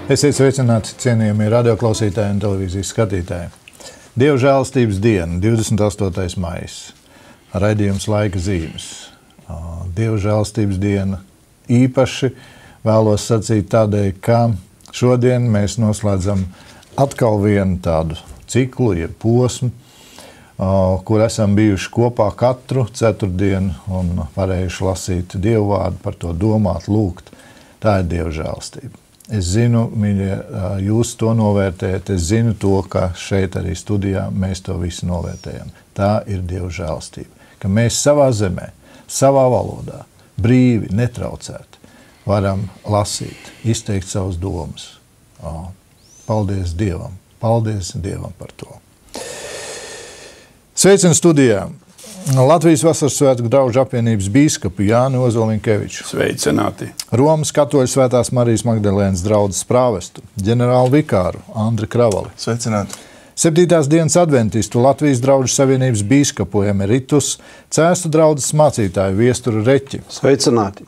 Esiet sveicināti, cienījamie radioklausītāji un televīzijas skatītāji. Dieva žēlastības diena, 28. maijs, raidījums laika zīmes. Dieva žēlastības diena īpaši vēlos sacīt tādēļ, ka šodien mēs noslēdzam atkal vienu tādu ciklu, jeb posmu, kur esam bijuši kopā katru ceturtdienu un varējuši lasīt Dievu vārdu, par to domāt, lūgt. Tā ir Dieva žēlastība. Es zinu, mīļie, jūs to novērtējat, es zinu to, ka šeit arī studijā mēs to visu novērtējam. Tā ir Dieva žēlastība, ka mēs savā zemē, savā valodā, brīvi, netraucēti, varam lasīt, izteikt savas domas. Paldies Dievam, paldies Dievam par to. Sveicinu studijā Latvijas Vasaras svētku draugu apvienības bīskapu Jāni Ozoliņkeviču. Sveicināti. Romas katoļu Svētās Marijas Magdalēnas draudzes prāvestu, ģenerālu vikāru Andri Kravali. Sveicināti. 7. dienas adventistu Latvijas draugu savienības bīskapu emeritus, Cēstu draudzes mācītāju Viesturu Reķi. Sveicināti.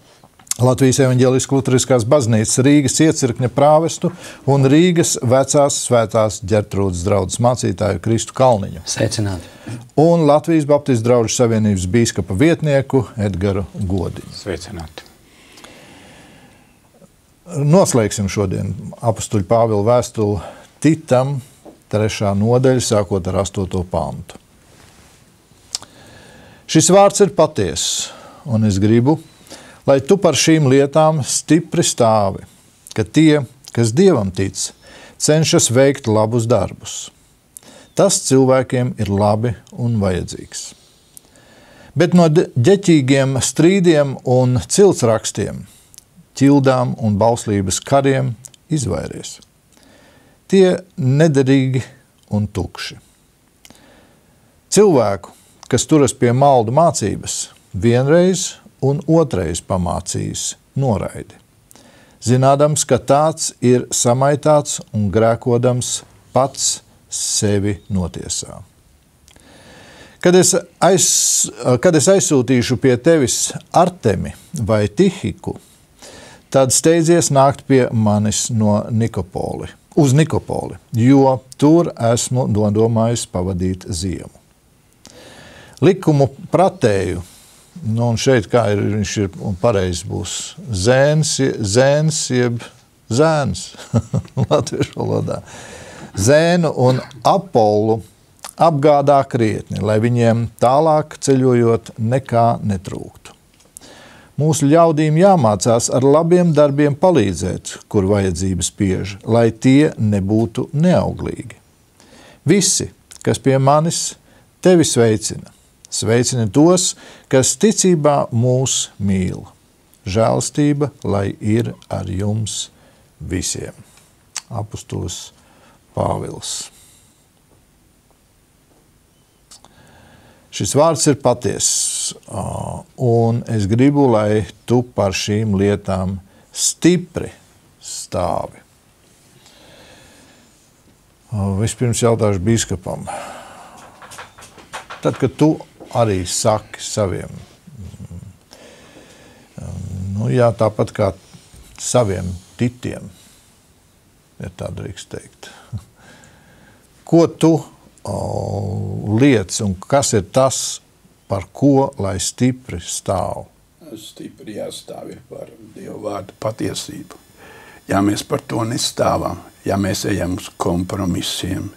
Latvijas evaņģēliskās luteriskās baznīcas Rīgas iecirkņa prāvestu un Rīgas vecās svētās Ģertrūdes draudzes mācītāju Kristu Kalniņu. Sveicināti. Un Latvijas Baptistu draugu savienības bīskapa vietnieku Edgaru Godiņu. Sveicināti. Noslēgsim šodien apustuļa Pāvila vēstuli Titam, 3. nodaļa, sākot ar 8. pantu. Šis vārds ir patiess, un es gribu, lai tu par šīm lietām stipri stāvi, ka tie, kas Dievam tic, cenšas veikt labus darbus. Tas cilvēkiem ir labi un vajadzīgs. Bet no ģeķīgiem strīdiem un ciltsrakstiem, ķildām un bauslības kariem izvairies. Tie nederīgi un tukši. Cilvēku, kas turas pie maldu mācības, vienreiz un otrais pamācījis noraidi, zinādams, ka tāds ir samaitāts un grēkodams pats sevi notiesā. Kad es aizsūtīšu pie tevis Artemi vai Tihiku, tad steidzies nākt pie manis uz Nikopoli, jo tur esmu nodomājis pavadīt ziemu. Likumu pratēju, un šeit kā ir, viņš ir pareizi būs zēns jeb zēns latviešu valodā. Zēnu un Apolu apgādā krietni, lai viņiem tālāk ceļojot nekā netrūktu. Mūsu ļaudīm jāmācās ar labiem darbiem palīdzēt, kur vajadzības spiež, lai tie nebūtu neauglīgi. Visi, kas pie manis, tevi sveicina. Sveicini tos, kas ticībā mūs mīl. Žēlastība, lai ir ar jums visiem. Apustulis Pāvils. Šis vārds ir patiess, un es gribu, lai tu par šīm lietām stipri stāvi. Vispirms jautāšu bīskapam. Tad, kad tu arī saki saviem, tāpat kā saviem titiem, ja tā drīkst teikt. Ko tu liec un kas ir tas, par ko, lai stipri stāv? Stipri jāstāv ir par Dievu vārdu patiesību. Ja mēs par to nestāvam, ja mēs ejam uz kompromisiem,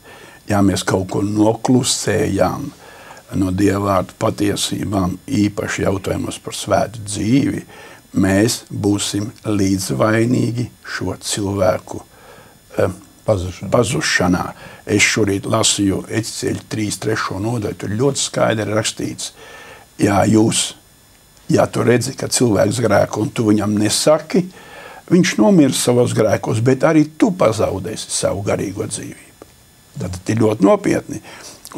ja mēs kaut ko noklusējam, no Dieva vārdu patiesībām, īpaši jautājumos par svētu dzīvi, mēs būsim līdzvainīgi šo cilvēku pazušanā. Es šorīt lasīju Ecēļu 3. nodaļu, tur ļoti skaidri rakstīts, ja tu redzi, ka cilvēks grēko un tu viņam nesaki, viņš nomirs savos grēkos, bet arī tu pazaudēsi savu garīgo dzīvību. Tad ir ļoti nopietni.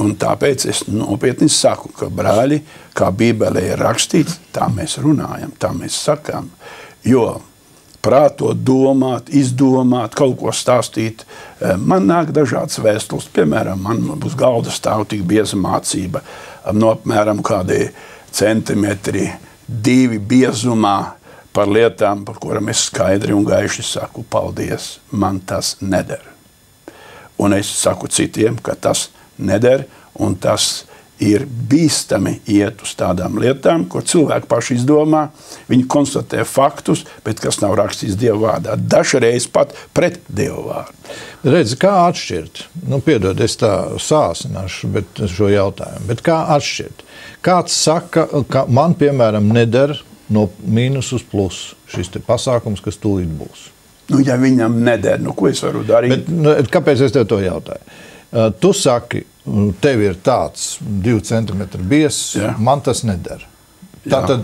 Un tāpēc es nopietni saku, ka brāļi, kā Bībelē ir rakstīts, tā mēs runājam, tā mēs sakām. Jo prātot, domāt, izdomāt, kaut ko stāstīt, man nāk dažādas vēstules. Piemēram, man būs galda stāv tik bieza mācība, no apmēram kādi centimetri, 2 biezumā par lietām, par kurām es skaidri un gaiši saku, paldies, man tas neder. Un es saku citiem, ka tas neder, un tas ir bīstami iet uz tādām lietām, ko cilvēki paši izdomā, viņi konstatē faktus, bet kas nav rakstīts Dieva vārdā. Dažreiz pat pret Dieva vārdu. Redzi, kā atšķirt? Piedod, es tā sāsināšu šo jautājumu, bet kā atšķirt? Kāds saka, ka man, piemēram, neder no mīnus uz plus šis te pasākums, kas tūlīt būs? Ja viņam neder, ko es varu darīt? Bet, kāpēc es tev to jautāju? Tu saki, tev ir tāds 2 centimetri biezs, man tas neder. Tātad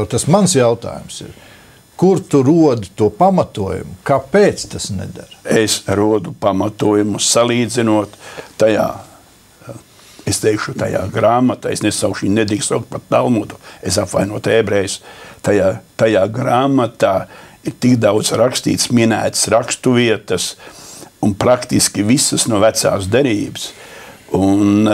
tas mans jautājums ir, kur tu rodi to pamatojumu, kāpēc tas neder? Es rodu pamatojumu salīdzinot tajā, es teikšu, tajā grāmatā, es nesaukšu, viņi nedrīkst saukt par Talmudu, es apvainot ebrejus, tajā grāmatā ir tik daudz rakstīts, minētas raksturvietas, un praktiski visas no vecās derības. Un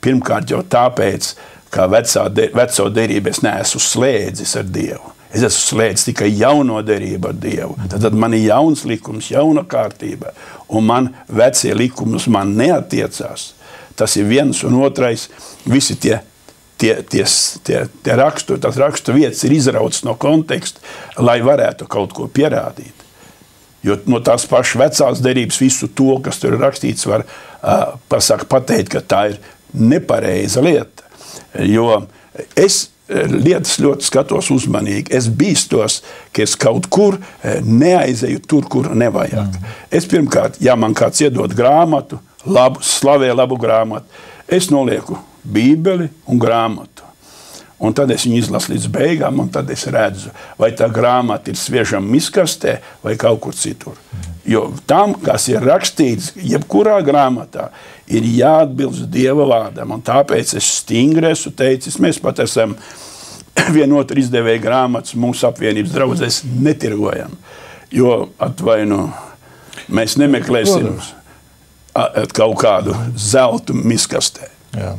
pirmkārt jau tāpēc, ka veco derību es neesmu slēdzis ar Dievu. Es esmu slēdzis tikai jauno derību ar Dievu. Tad man ir jauns likums, jauna kārtība. Un man vecie likumi uz man neatiecās. Tas ir viens un otrais. Visi tie rakstu vietas ir izrauts no konteksta, lai varētu kaut ko pierādīt. Jo no tās pašas vecās derības visu to, kas tur ir rakstīts, var pateikt, ka tā ir nepareiza lieta. Jo es lietas ļoti skatos uzmanīgi. Es bīstos, ka es kaut kur neaizeju tur, kur nevajag. Es pirmkārt, ja man kāds iedod grāmatu, slavē labu grāmatu, es nolieku Bībeli un grāmatu. Un tad es viņu izlasu līdz beigām, un tad es redzu, vai tā grāmata ir sviežam miskastē vai kaut kur citur. Jo tam, kas ir rakstīts, jebkurā grāmatā, ir jāatbilst Dieva vārdam. Un tāpēc es stingri esmu teicis, mēs pat esam vienotru izdevēju grāmatas mūsu apvienības draudzēs netirgojam. Jo atvainu, mēs nemeklēsim kaut kādu zeltu miskastē. Jā.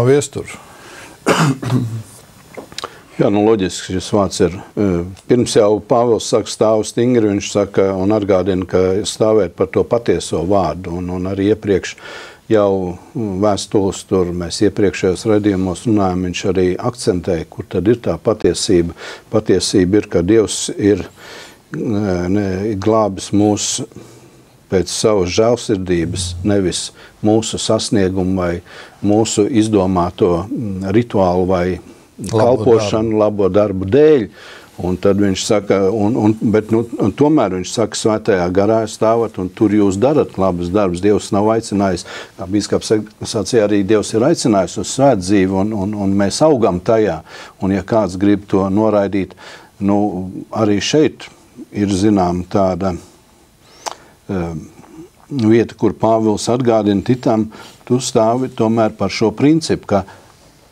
Viestur. Jā, loģiski šis vārds ir. Pirms jau Pāvils saka stāvu stingri, viņš saka un atgādina, ka stāvēt par to patieso vārdu. Un arī iepriekš jau vēstules tur mēs iepriekšējos raidījumos runājam, viņš arī akcentēja, kur tad ir tā patiesība. Patiesība ir, ka Dievs ir glābis mūs pēc savas žēlsirdības, nevis mūsu sasniegumu vai mūsu izdomāto rituālu vai kalpošanu, labo darbu dēļ. Un tad viņš saka, bet tomēr viņš saka, svētajā garā stāvat, un tur jūs darat labus darbus. Dievs nav aicinājis, kā bīskaps sacīja, arī Dievs ir aicinājis uz svētdzīvi, un mēs augam tajā. Un ja kāds grib to noraidīt, arī šeit ir zinām tāda vieta, kur Pāvils atgādina Titam, tu stāvi tomēr par šo principu, ka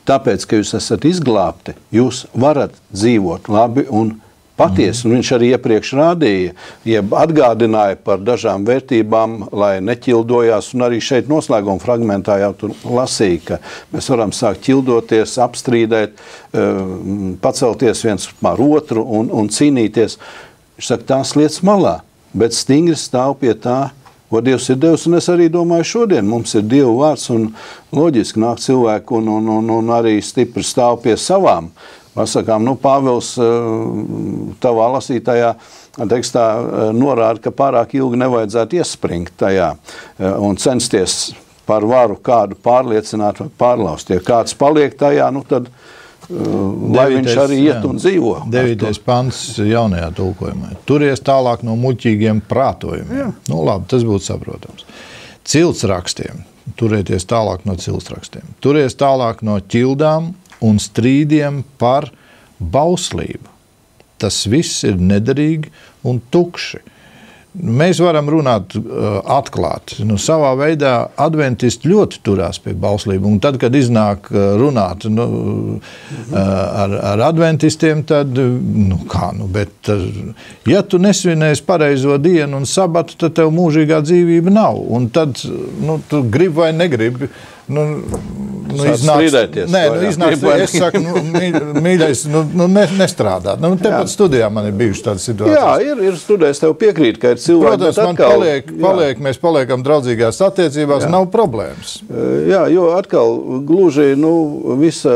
tāpēc, ka jūs esat izglābti, jūs varat dzīvot labi un patiesi. Un viņš arī iepriekš rādīja, jeb atgādināja par dažām vērtībām, lai neķildojās. Un arī šeit noslēguma fragmentā jau tur lasīja, ka mēs varam sākt ķildoties, apstrīdēt, pacelties viens par otru un cīnīties. Viņš saka, tās lietas malā, bet stingri stāv pie tā, ko Dievs ir devis, un es arī domāju, šodien mums ir Dieva vārds, un loģiski nāk cilvēku un arī stipri stāv pie savām. Pasakām, Pāvils tavā lasītajā tekstā norāda, ka pārāk ilgi nevajadzētu iespringt tajā un censties par varu kādu pārliecināt vai pārlaust. Ja kāds paliek tajā, tad lai viņš arī iet un dzīvo. 9. pants jaunajā tulkojumā. Turies tālāk no muļķīgiem prātojumiem. Labi, tas būtu saprotams. Ciltsrakstiem. Turieties tālāk no ciltsrakstiem. Turies tālāk no ķildām un strīdiem par bauslību. Tas viss ir nederīgi un tukši. Mēs varam runāt atklāti. Savā veidā adventisti ļoti turās pie bauslību. Un tad, kad iznāk runāt ar adventistiem, tad, bet ja tu nesvinēsi pareizo dienu un sabatu, tad tev mūžīgā dzīvība nav. Un tad, tu gribi vai negribi, strīdēties. Es saku, mīļais, nestrādāt. Tepat studijā man ir bijuši tādas situācijas. Jā, ir studēs, tev piekrīt, ka ir cilvēki, Protams, mēs paliekam draudzīgās attiecībās, nav problēmas. Jā, jo atkal gluži, visa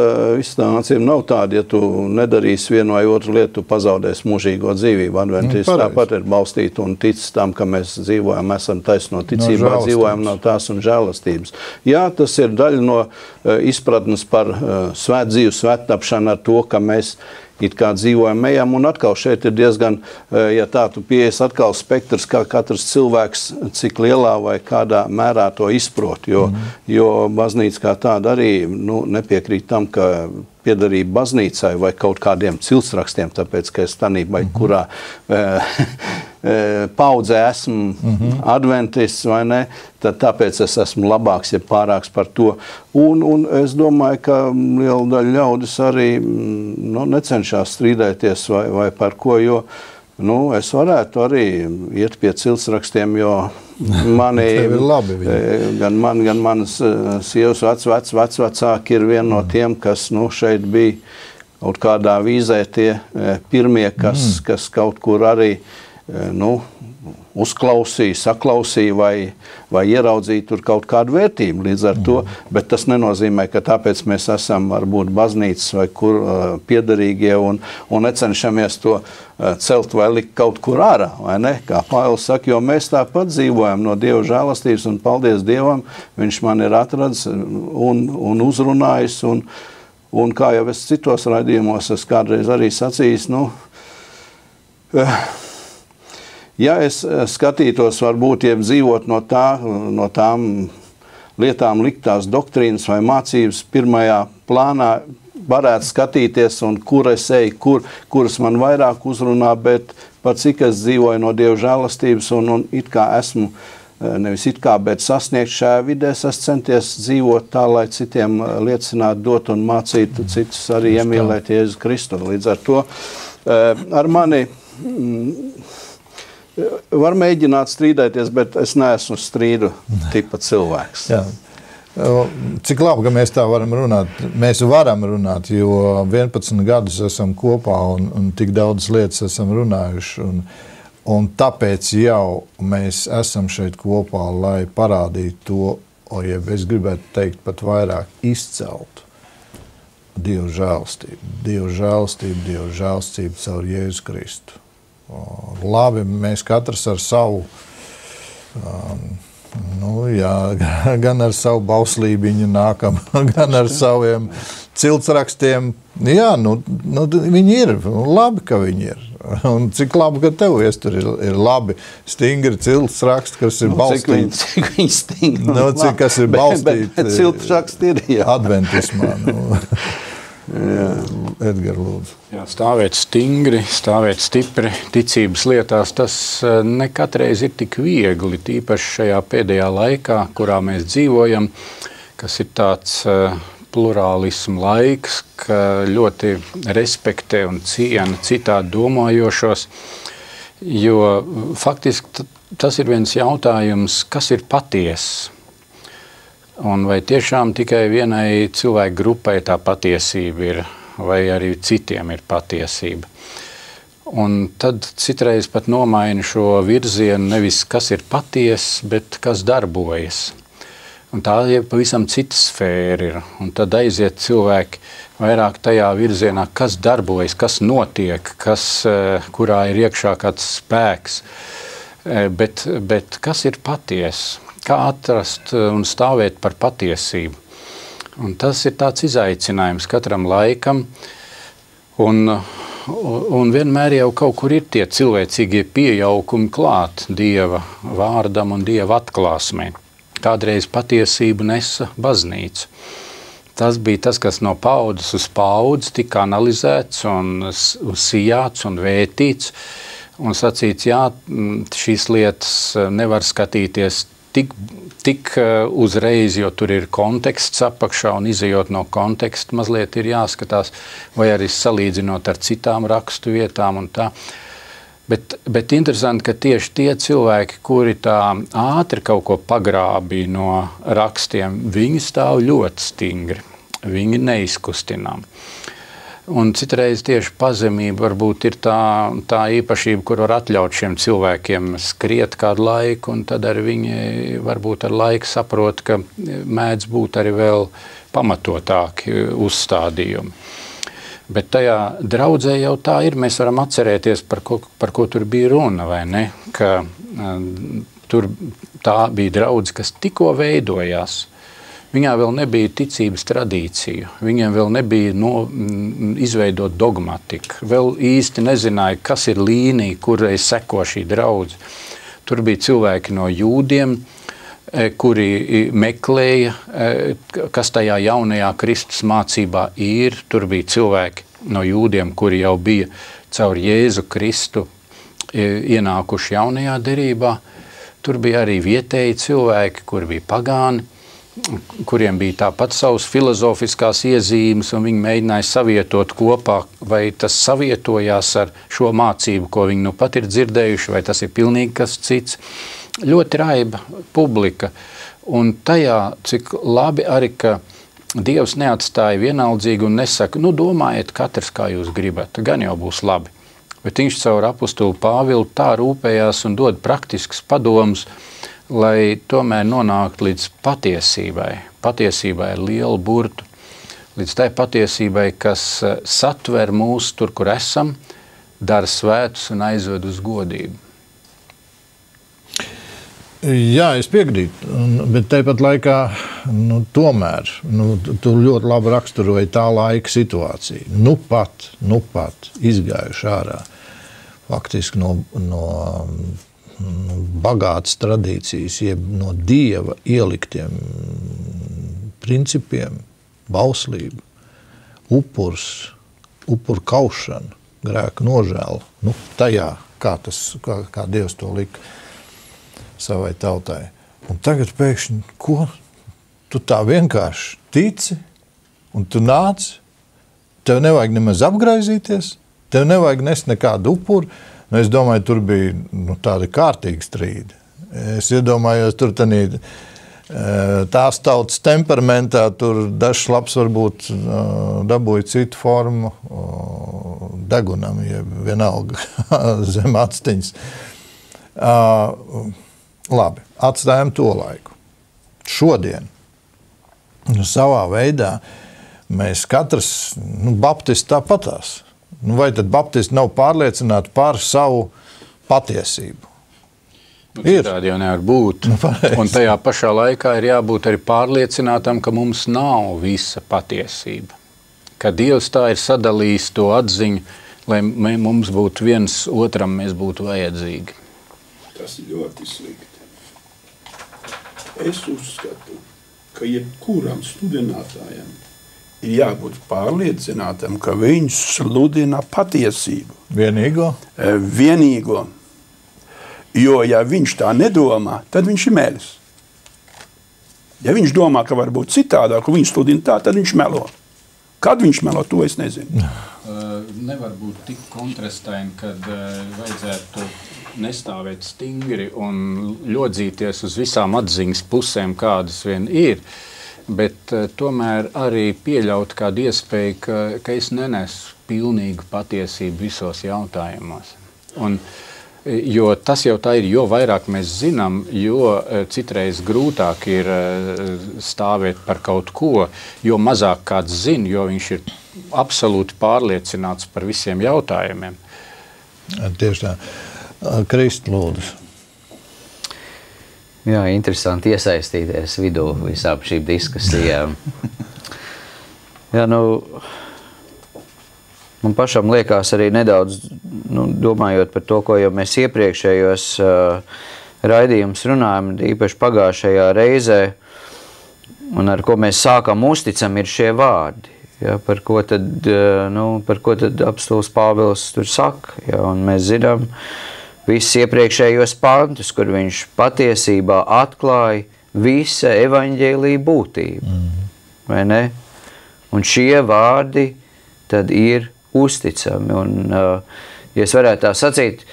tā nācija nav tāda, ja tu nedarīsi vienu vai otru lietu, tu pazaudēsi mūžīgo dzīvību. Adventisti tāpat ir balstīti un tic tam, ka mēs dzīvojam, esam taisno ticībā, dzīvojam no tās un žēlastības. Jā, tas ir daļa no izpratnes par svētdzīvu, svēttapšanu ar to, ka mēs it kā dzīvojam, ejam, un atkal šeit ir diezgan, ja tā tu pieejas atkal spektrs, kā katrs cilvēks, cik lielā vai kādā mērā to izprot, jo baznīca kā tāda arī nepiekrīt tam, ka piedarība baznīcai vai kaut kādiem ciltsrakstiem, tāpēc, ka es tanībai, kurā paudzē esmu adventists, vai ne, tad tāpēc es esmu labāks, ja pārāks par to. Un es domāju, ka liela daļa ļaudis arī necenšas strīdēties vai par ko, jo es varētu arī iet pie ciltsrakstiem, jo mani, gan manas sievas vecvecāki ir viena no tiem, kas vai bija kaut kādā vīzē tie pirmie, kas kaut kur arī uzklausīja, saklausīja vai ieraudzīja tur kaut kādu vērtību līdz ar to, bet tas nenozīmē, ka tāpēc mēs esam varbūt baznīcas vai kur piederīgie un necenšamies to celt vai likt kaut kur ārā, vai ne? Kā Pāvils saka, jo mēs tāpat dzīvojam no Dieva žēlastības un paldies Dievam, viņš man ir atradis un uzrunājis un kā jau es citos raidījumos es kādreiz arī sacījis, ja es skatītos varbūt, jeb dzīvot no tām lietām liktās doktrīnas vai mācības pirmajā plānā, varētu skatīties un kur es eju, kuras man vairāk uzrunā, bet pat cik es dzīvoju no Dieva žēlastības un it kā esmu, nevis it kā, bet sasniegt šajā vidē, es centies dzīvot tā, lai citiem liecinātu, dot un mācītu citus arī iemīlēt Jēzu Kristu. Līdz ar to ar mani var mēģināt strīdēties, bet es neesmu strīdu tipa cilvēks. Jā. Cik labi, ka mēs tā varam runāt. Mēs varam runāt, jo 11 gadus esam kopā un tik daudz lietas esam runājuši. Un tāpēc jau mēs esam šeit kopā, lai parādītu to, ja es gribētu teikt pat vairāk, izcelt Dieva žēlastību. Dieva žēlastību caur Jēzu Kristu. Labi, mēs katrs ar savu, gan ar savu bauslībiņu nākam, gan ar saviem ciltsrakstiem. Jā, viņi ir, labi, ka viņi ir. Un cik labi, ka tev tur ir labi, stingri ciltsraksti, kas ir balstīti. Cik viņi stingri? Kas ir balstīti. Bet ciltsraksti ir, jā. Adventismā. Edgar, lūdzu. Jā, stāvēt stingri, stāvēt stipri ticības lietās, tas ne katreiz ir tik viegli, tīpaši šajā pēdējā laikā, kurā mēs dzīvojam, kas ir tāds plurālismu laiks, ka ļoti respektē un ciena citādi domājošos, jo faktiski tas ir viens jautājums, kas ir patiess. Un vai tiešām tikai vienai cilvēku grupai tā patiesība ir, vai arī citiem ir patiesība. Un tad citreiz pat nomaina šo virzienu nevis kas ir patiess, bet kas darbojas. Un tā ir pavisam cita sfēra ir. Un tad aiziet cilvēki vairāk tajā virzienā, kas darbojas, kas notiek, kurā ir iekšā kāds spēks. Bet kas ir patiess? Kā atrast un stāvēt par patiesību. Un tas ir tāds izaicinājums katram laikam, un vienmēr jau kaut kur ir tie cilvēcīgie piejaukumi klāt Dieva vārdam un Dieva atklāsmē. Kādreiz patiesību nesa baznīca. Tas bija tas, kas no paudzes uz paudzi tika analizēts un sijāts un vētīts, un sacīts, jā, šīs lietas nevar skatīties tik uzreiz, jo tur ir konteksts apakšā un izejot no konteksta mazliet ir jāskatās, vai arī salīdzinot ar citām rakstu vietām un tā. Bet interesanti, ka tieši tie cilvēki, kuri tā ātri kaut ko pagrābīja no rakstiem, viņi stāv ļoti stingri, viņi neizkustinām. Un citreiz tieši pazemība varbūt ir tā īpašība, kur var atļaut šiem cilvēkiem skriet kādu laiku, un tad arī viņi varbūt ar laiku saprot, ka mēdz būt arī vēl pamatotāki uzstādījumi. Bet tajā draudzē jau tā ir, mēs varam atcerēties, par ko tur bija runa, vai ne? Ka tur tā bija draudze, kas tikko veidojās. Viņā vēl nebija ticības tradīciju, viņiem vēl nebija izveidot dogmatiku, vēl īsti nezināja, kas ir līnija, kurai seko šī draudze. Tur bija cilvēki no jūdiem, kuri meklēja, kas tajā jaunajā Kristus mācībā ir. Tur bija cilvēki no jūdiem, kuri jau bija caur Jēzu Kristu ienākuši jaunajā derībā. Tur bija arī vietēji cilvēki, kuri bija pagāni, kuriem bija tāpat savas filozofiskās iezīmes, un viņi mēģināja savietot kopā, vai tas savietojās ar šo mācību, ko viņi nu pat ir dzirdējuši, vai tas ir pilnīgi kas cits. Ļoti raiba publika, un tajā, cik labi arī, ka Dievs neatstāja vienaldzīgi un nesaka, domājiet katrs, kā jūs gribat, gan jau būs labi. Bet viņš caur apostulu Pāvilu tā rūpējās un dod praktiskus padomus, lai tomēr nonāktu līdz patiesībai. Patiesībai ar lielu burtu, līdz tai patiesībai, kas satver mūs tur, kur esam, dara svētus un aizved uz godību. Jā, es piekrītu, bet tāpat laikā tomēr tu ļoti labi raksturoji tā laika situāciju. Nu pat izgājuši ārā faktiski no bagātas tradīcijas, jeb no Dieva ieliktiem principiem, bauslība, upuru kaušana, grēka nožēla, tajā, kā Dievs to lika savai tautai. Un tagad pēkšņi, ko? Tu tā vienkārši tici, un tu nāc, tev nevajag nemaz apgraizīties, tev nevajag nest nekādu upuru. Es domāju, tur bija tādi kārtīgi strīdi. Es iedomājos, tur tās tautas temperamentā, tur dažs labs varbūt dabūja citu formu degunam, ja vienalga zem atstiņas. Labi, atstājam to laiku. Šodien, savā veidā, mēs katrs, baptisti tāpatās. Vai tad baptisti nav pārliecināti par savu patiesību? Citādi jau nevar būt. Un tajā pašā laikā ir jābūt arī pārliecinātam, ka mums nav visa patiesība. Ka Dievs tā ir sadalījis to atziņu, lai mums būtu viens otram, mēs būtu vajadzīgi. Tas ir ļoti slikti. Es uzskatu, ka jebkuram sludinātājam ir jābūt pārliecinātam, ka viņš sludina patiesību. Vienīgo? Vienīgo. Jo, ja viņš tā nedomā, tad viņš ir mēlis. Ja viņš domā, ka var būt citādāk, un viņš sludina tā, tad viņš melo. Kad viņš melo, to es nezinu. Nevar būt tik kontrastaini, kad vajadzētu nestāvēt stingri un ļodzīties uz visām atziņas pusēm, kādas vien ir, bet tomēr arī pieļaut kādu iespēju, ka es nenesu pilnīgu patiesību visos jautājumos. Jo tas jau tā ir, jo vairāk mēs zinām, jo citreiz grūtāk ir stāvēt par kaut ko, jo mazāk kāds zina, jo viņš ir absolūti pārliecināts par visiem jautājumiem. Tieši tā. Kristi, lūdzu. Jā, interesanti iesaistīties vidū visām šīm diskusijām. Jā, man pašam liekas arī nedaudz, domājot par to, ko jau mēs iepriekšējos raidījumus runājam, īpaši pagājušajā reizē, un ar ko mēs sākam uzticam, ir šie vārdi. Ja, par ko tad apostols Pāvils tur saka. Ja, un mēs zinām visus iepriekšējos pantus, kur viņš patiesībā atklāja visa evaņģēlija būtību. Vai ne? Un šie vārdi tad ir uzticami. Un, ja es varētu tā sacīt,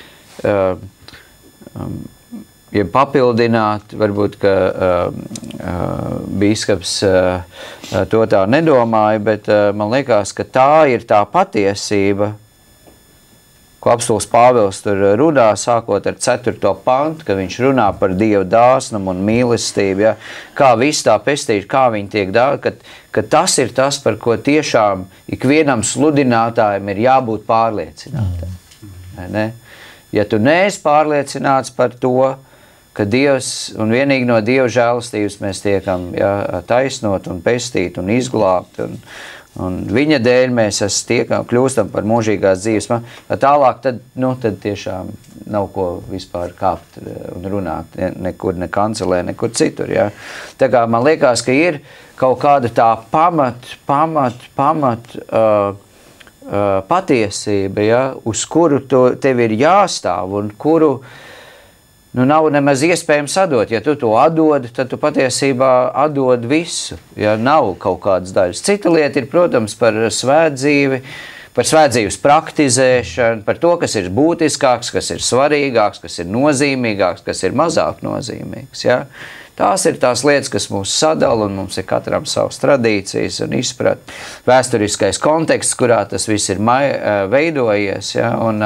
ja papildināt, varbūt, ka bīskaps to tā nedomāja, bet man liekas, ka tā ir tā patiesība, ko apstults Pāvils tur runā, sākot ar 4. pantu, ka viņš runā par Dieva dāsnumu un mīlestību, ja? Kā viss tā pestīši, kā viņi tiek dāvā, ka tas ir tas, par ko tiešām ikvienam sludinātājiem ir jābūt pārliecinātam. Ne? Ja tu neesi pārliecināts par to, ka Dievs un vienīgi no Dieva žēlastības mēs tiekam taisnot un pestīt un izglābt un viņa dēļ mēs kļūstam par mūžīgās dzīves. Tālāk tad tiešām nav ko vispār kāpt un runāt nekur, ne kancelē, nekur citur. Ja? Tā kā man liekas, ka ir kaut kāda tā pamat patiesība, ja? Uz kuru tev ir jāstāv un kuru nav nemaz iespējams atdot. Ja tu to atdod, tad tu patiesībā atdod visu, ja nav kaut kādas daļas. Cita lieta ir, protams, par svētdzīvi, par svētdzīves praktizēšanu, par to, kas ir būtiskāks, kas ir svarīgāks, kas ir nozīmīgāks, kas ir mazāk nozīmīgs. Ja? Tās ir tās lietas, kas mūs sadala, un mums ir katram savas tradīcijas un izprat. Vēsturiskais konteksts, kurā tas viss ir veidojies. Ja? Un,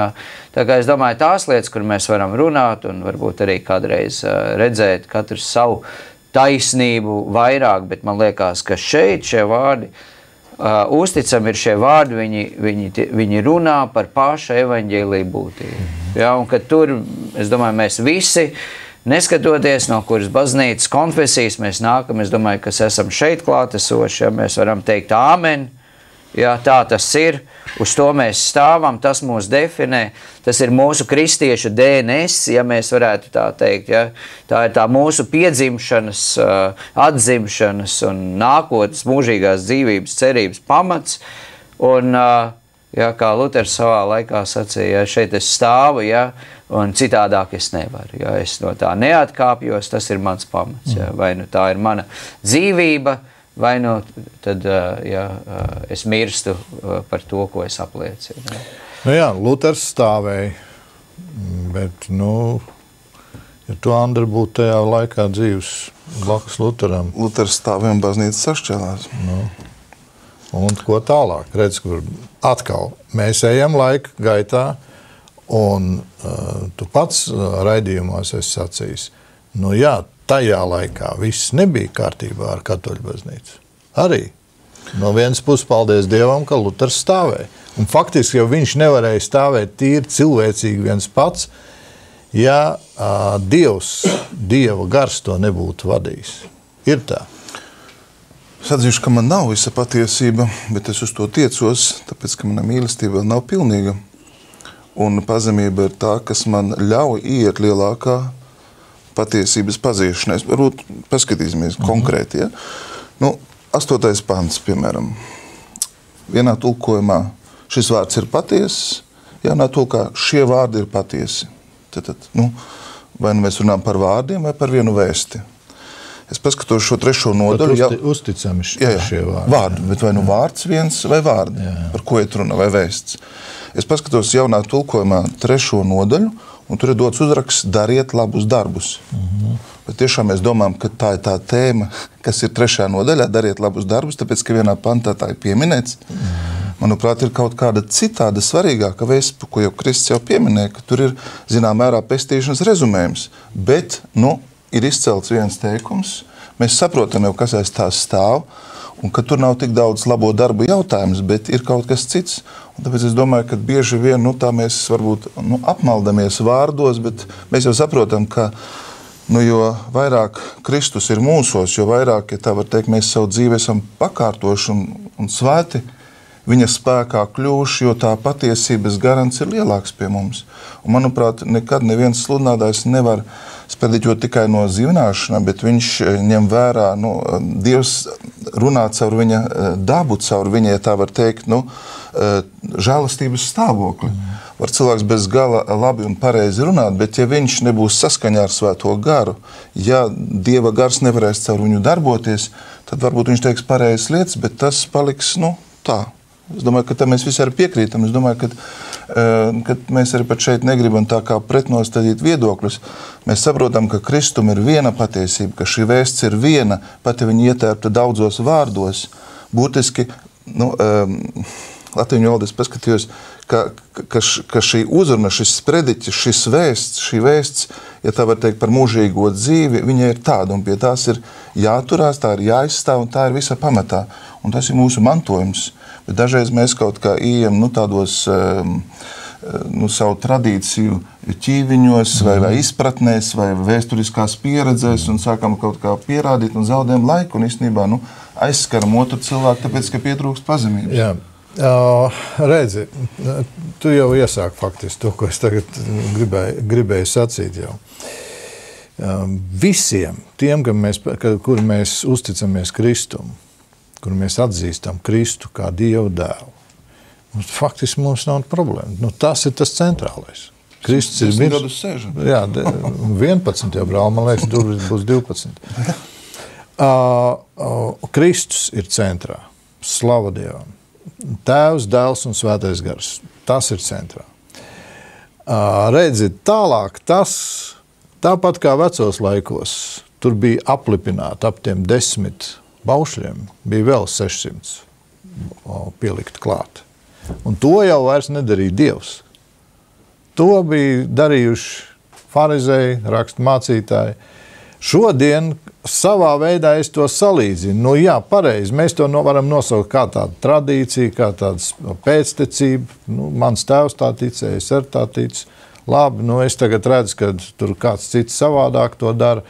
tā kā es domāju, tās lietas, kur mēs varam runāt un varbūt arī kādreiz redzēt katrs savu taisnību vairāk, bet man liekas, ka šeit šie vārdi, uzticami ir šie vārdi, viņi runā par pašu evaņģēliju būtību. Ja? Un kad tur, es domāju, mēs visi, neskatoties, no kuras baznīcas konfesijas mēs nākam, es domāju, kas esam šeit klātesoši, ja mēs varam teikt āmen, ja tā tas ir, uz to mēs stāvam, tas mūs definē, tas ir mūsu kristiešu DNS, ja mēs varētu tā teikt, ja? Tā ir tā mūsu piedzimšanas, atzimšanas un nākotnes mūžīgās dzīvības cerības pamats, un, ja, kā Luters savā laikā sacīja, ja, šeit es stāvu, ja, un citādāk es nevaru, ja es no tā neatkāpjos, tas ir mans pamats, ja, vai nu tā ir mana dzīvība, vai nu tad, ja, es mirstu par to, ko es apliecinu. Ja. Nu jā, Luters stāvēja, bet, ja tu, Andra, būtu tajā laikā dzīves blakus Luteram. Luters stāvēja un baznīca sašķelās. Un ko tālāk? Redz, kur atkal mēs ejam laika gaitā, un tu pats raidījumos esi sacījis, jā, tajā laikā viss nebija kārtībā ar katoļu baznīcu. Arī. No vienas puses paldies Dievam, ka Luters stāvēja. Un faktiski jau viņš nevarēja stāvēt tīri cilvēcīgi viens pats, ja Dieva gars to nebūtu vadījis. Ir tā. Es atzīšu, ka man nav visa patiesība, bet es uz to tiecos, tāpēc, ka mana mīlestība vēl nav pilnīga. Un pazemība ir tā, kas man ļauj iet lielākā patiesības pazīšanai. Varbūt paskatīsimies konkrēti. Ja? 8. pants, piemēram. Vienā tulkojumā šis vārds ir patiess, jaunā tulkā šie vārdi ir patiesi. Tad, vai nu mēs runājam par vārdiem vai par vienu vēsti. Es paskatos šo 3. nodaļu. Uzticami šie vārdi. Vārdi, bet vai nu vārds viens vai vārdi, par ko iet runa vai vēsts. Es paskatos jaunā tulkojumā 3. nodaļu, un tur ir dots uzraksts dariet labus darbus. Bet tiešām mēs domājam, ka tā ir tā tēma, kas ir 3. nodaļā, dariet labus darbus, tāpēc, ka vienā pantā tā ir pieminēts. Manuprāt, ir kaut kāda citāda svarīgāka vēsts, ko jau Kristus jau pieminēja, ka tur ir, zinām, mērā pestīšanas rezumējums. Bet, ir izcelts viens teikums, mēs saprotam jau, kas aiz tās stāv, un ka tur nav tik daudz labo darbu jautājums, bet ir kaut kas cits. Un tāpēc es domāju, ka bieži vien tā mēs varbūt apmaldamies vārdos, bet mēs jau saprotam, ka jo vairāk Kristus ir mūsos, jo vairāk, ja tā var teikt, mēs savu dzīvi esam pakārtoši un svēti viņa spēkā kļūši, jo tā patiesības garants ir lielāks pie mums. Un, manuprāt, nekad neviens sludinātājs nevar spēlīķot tikai no zināšanām, bet viņš ņem vērā, Dievs runā caur viņa dabu, caur viņa, ja tā var teikt, žēlastības stāvokli. Var cilvēks bez gala labi un pareizi runāt, bet ja viņš nebūs saskaņā ar svēto garu, ja Dieva gars nevarēs caur viņu darboties, tad varbūt viņš teiks pareizas lietas, bet tas paliks, tā. Es domāju, ka tam mēs visi arī piekrītam. Es domāju, ka mēs arī pat šeit negribam tā kā pretnostādīt viedokļus. Mēs saprotam, ka Kristum ir viena patiesība, ka šī vēsts ir viena, pat ja viņa ietērpta daudzos vārdos. Būtiski, latviešu valodā es paskatījos, ka šī uzruna, šis sprediķis, šī vēsts, ja tā var teikt par mūžīgo dzīvi, viņa ir tāda, un pie tās ir jāturās, tā ir jāizstāv, un tā ir visa pamatā. Un tas ir mūsu mantojums. Bet dažreiz mēs kaut kā ejam tādos savu tradīciju ķīviņos, vai izpratnēs, vai vēsturiskās pieredzēs, un sākam kaut kā pierādīt un zaudējam laiku, un īstenībā aizskaram otru cilvēku, tāpēc, ka pietrūkst pazemības. Jā. Redzi, tu jau iesāki faktiski to, ko es tagad gribēju sacīt jau. Visiem tiem, kuri mēs uzticamies Kristum, kuri mēs atzīstam Kristu kā Dievu dēlu, faktiski mums nav problēma. Tas ir tas centrālais. Kristus ir miris. Jā, 11 jau brāl, man liekas, tur būs 12. Kristus ir centrā. Slava Dievam. Tēvs, dēls un svētais gars. Tas ir centrā. Redzi, tālāk tāpat kā vecos laikos, tur bija aplipināti ap tiem 10 baušļiem, bija vēl 600 pielikt klāt. Un to jau vairs nedarīja Dievs. To bija darījuši farizēji, rakstmācītāji. Šodien savā veidā es to salīdzinu. Jā, pareizi, mēs to varam nosaukt kā tādu tradīciju, kā tādu pēctecību. Mans tēvs tā ticēja, es arī tā ticu. Labi, es tagad redzu, ka tur kāds cits savādāk to dara.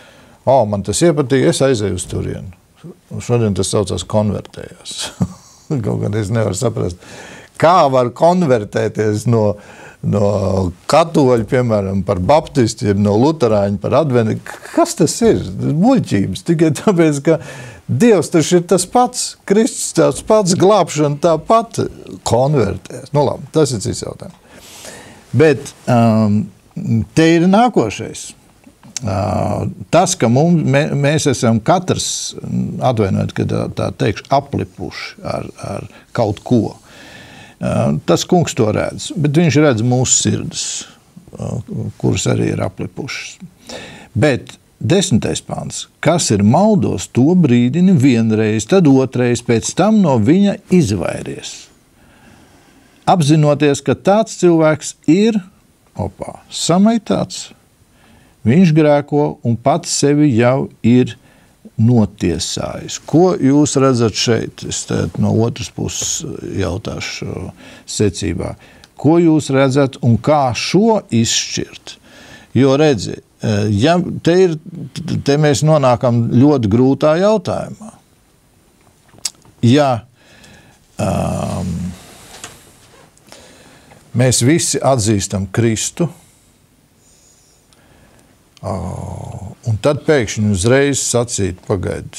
Man tas iepatīk, es aizēju uz turienu. Šodien tas saucās konvertējās. Kaut gan es nevaru saprast, kā var konvertēties no katoļu, piemēram, par baptistu, no luterāņu par adventi. Kas tas ir? Muļķības. Tikai tāpēc, ka Dievs taču ir tas pats, Kristus tas pats, glābšana tāpat konvertēs. Labi, tas ir cits jautājums. Bet te ir nākošais. Tas, ka mēs esam katrs, atvainojot, ka tā teikšu, aplipuši ar kaut ko. Tas kungs to redz, bet viņš redz mūsu sirdis, kuras arī ir aplipušas. Bet 10. pants, kas ir maldos, to brīdini vienreiz, tad otrais, pēc tam no viņa izvairies. Apzinoties, ka tāds cilvēks ir samaitāts, viņš grēko un pats sevi jau ir notiesājis. Ko jūs redzat šeit? Es no otras puses jautāšu secībā. Ko jūs redzat un kā šo izšķirt? Jo redzi, ja te mēs nonākam ļoti grūtā jautājumā. Ja mēs visi atzīstam Kristu, un tad pēkšņi uzreiz sacīt, pagaid,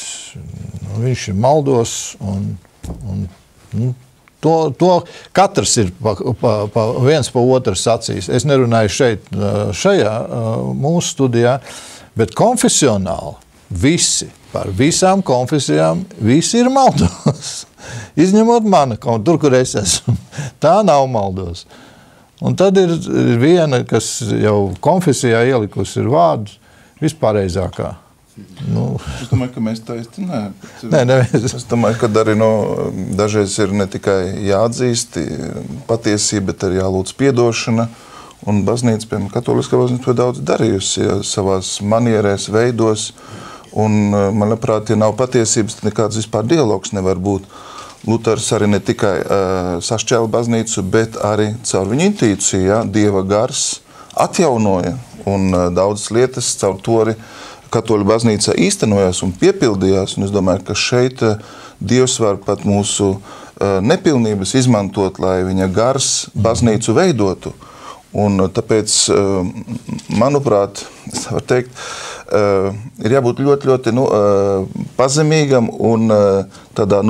viņš ir maldos, un to katrs ir viens pa otru sacīs. Es nerunāju šajā mūsu studijā, bet konfesionāli visi, par visām konfesijām, visi ir maldos. Izņemot mani, tur, kur es esmu. Tā nav maldos. Un tad ir viena, kas jau konfesijā ielikusi ir vārdu vispārreizākā. Es domāju, ka mēs tā īsti Es domāju, ka arī dažreiz ir ne tikai jāatzīst patiesība, bet arī jālūdz piedošana. Un baznīca, piemēram, katoliskā baznīca to daudz darījusi savās manierēs, veidos. Un, man liekas, ja nav patiesības, tad nekāds vispār dialogs nevar būt. Luters arī ne tikai sašķēla baznīcu, bet arī caur viņa intuīciju, Dieva gars atjaunoja. Un daudzas lietas caur to arī katoļu baznīca īstenojās un piepildījās. Un es domāju, ka šeit Dievs var pat mūsu nepilnības izmantot, lai viņa gars baznīcu veidotu. Un tāpēc, manuprāt, es varu teikt, ir jābūt ļoti, ļoti pazemīgam un tādā,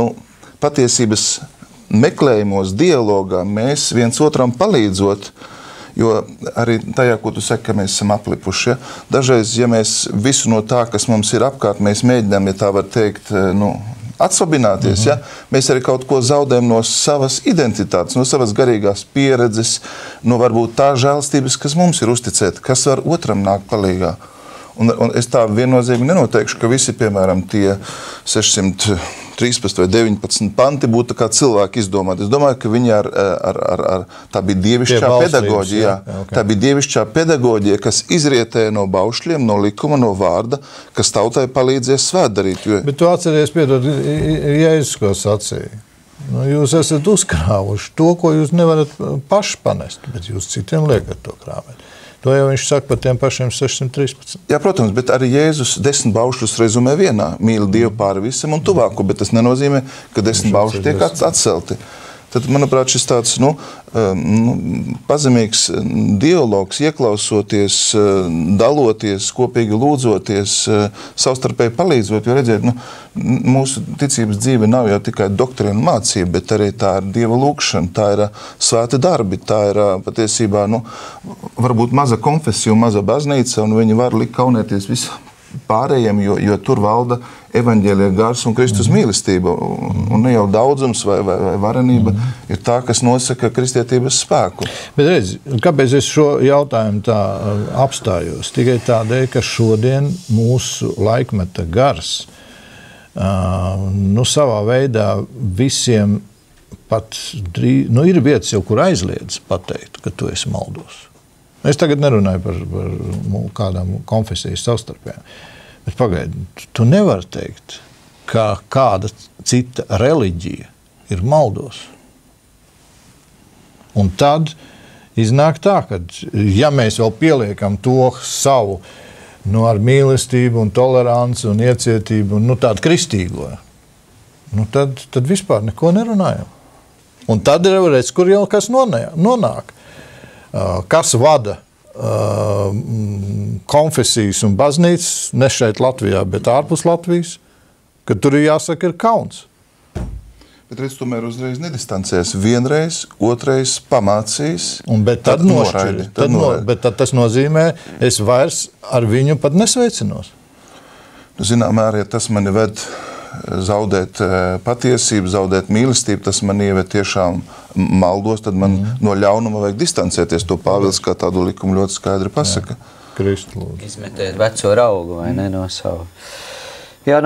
patiesības meklējumos, dialogā mēs viens otram palīdzot, jo arī tajā, ko tu saki, ka mēs esam aplipuši. Dažreiz, ja mēs visu no tā, kas mums ir apkārt, mēs mēģinām, ja tā var teikt, atsvabināties. Ja? Mēs arī kaut ko zaudējam no savas identitātes, no savas garīgās pieredzes, no varbūt tā žēlstības, kas mums ir uzticēta, kas var otram nākt palīgā. Un es tā viennozīmīgi nenoteikšu, ka visi, piemēram, tie 613 vai 19 panti būtu kā cilvēki izdomāti. Es domāju, ka viņi tā bija dievišķā pedagoģija. Okay. Tā bija dievišķā pedagoģija, kas izrietēja no baušļiem, no likuma, no vārda, kas tautai palīdzēja svētdarīt. Bet tu atceries, piedod, Jēzus, ko sacīja. Jūs esat uzkrāvuši to, ko jūs nevarat paši panest, bet jūs citiem liekat to krāvēt. To jau viņš saka par tiem pašiem 613. Jā, protams, bet arī Jēzus 10 baušļus rezumē vienā. Mīli Dievu pāri visam un tuvāko, bet tas nenozīmē, ka 10 baušļi tiek atcelti. Tad, manuprāt, šis tāds pazemīgs dialogs, ieklausoties, daloties, kopīgi lūdzoties, savstarpēji palīdzot, jo redziet, mūsu ticības dzīve nav jau tikai doktrīna mācība, bet arī tā ir Dieva lūkšana, tā ir svēti darbi, tā ir patiesībā, varbūt maza konfesija un maza baznīca, un viņi var likt kaunēties visam pārējiem, jo tur valda evaņģēlija gars un Kristus mīlestība, un ne jau daudzums vai varenība ir tā, kas nosaka kristietības spēku. Bet redz, kāpēc es šo jautājumu tā apstājos? Tikai tādēļ, ka šodien mūsu laikmeta gars savā veidā visiem pat ir vietas jau, kur aizliedz pateikt, ka tu esi maldos. Es tagad nerunāju par kādām konfesijas savstarpējām. Bet pagaidi, tu nevari teikt, ka kāda cita reliģija ir maldos. Un tad iznāk tā, ka ja mēs vēl pieliekam to savu ar mīlestību un toleranci un iecietību un tādu kristīgo, tad vispār neko nerunājam. Un tad ir redz, kur jau kas nonāk. Kas vada konfesijas un baznīcas, ne šeit Latvijā, bet ārpus Latvijas, kad tur jāsaka ir kauns. Bet redz, tomēr uzreiz nedistancēs. Vienreiz, otrais pamācīs, bet tad noraidi. Bet tad tas nozīmē, es vairs ar viņu pat nesveicinos. Zinām, arī tas mani ved zaudēt patiesību, zaudēt mīlestību, tas man ieved tiešām maldos, tad man no ļaunuma vajag distancēties. To Pāvils kā tādu likumu ļoti skaidri pasaka. Kristu lūdzu. Izmetiet veco raugu, vai ne, no savu. Jā,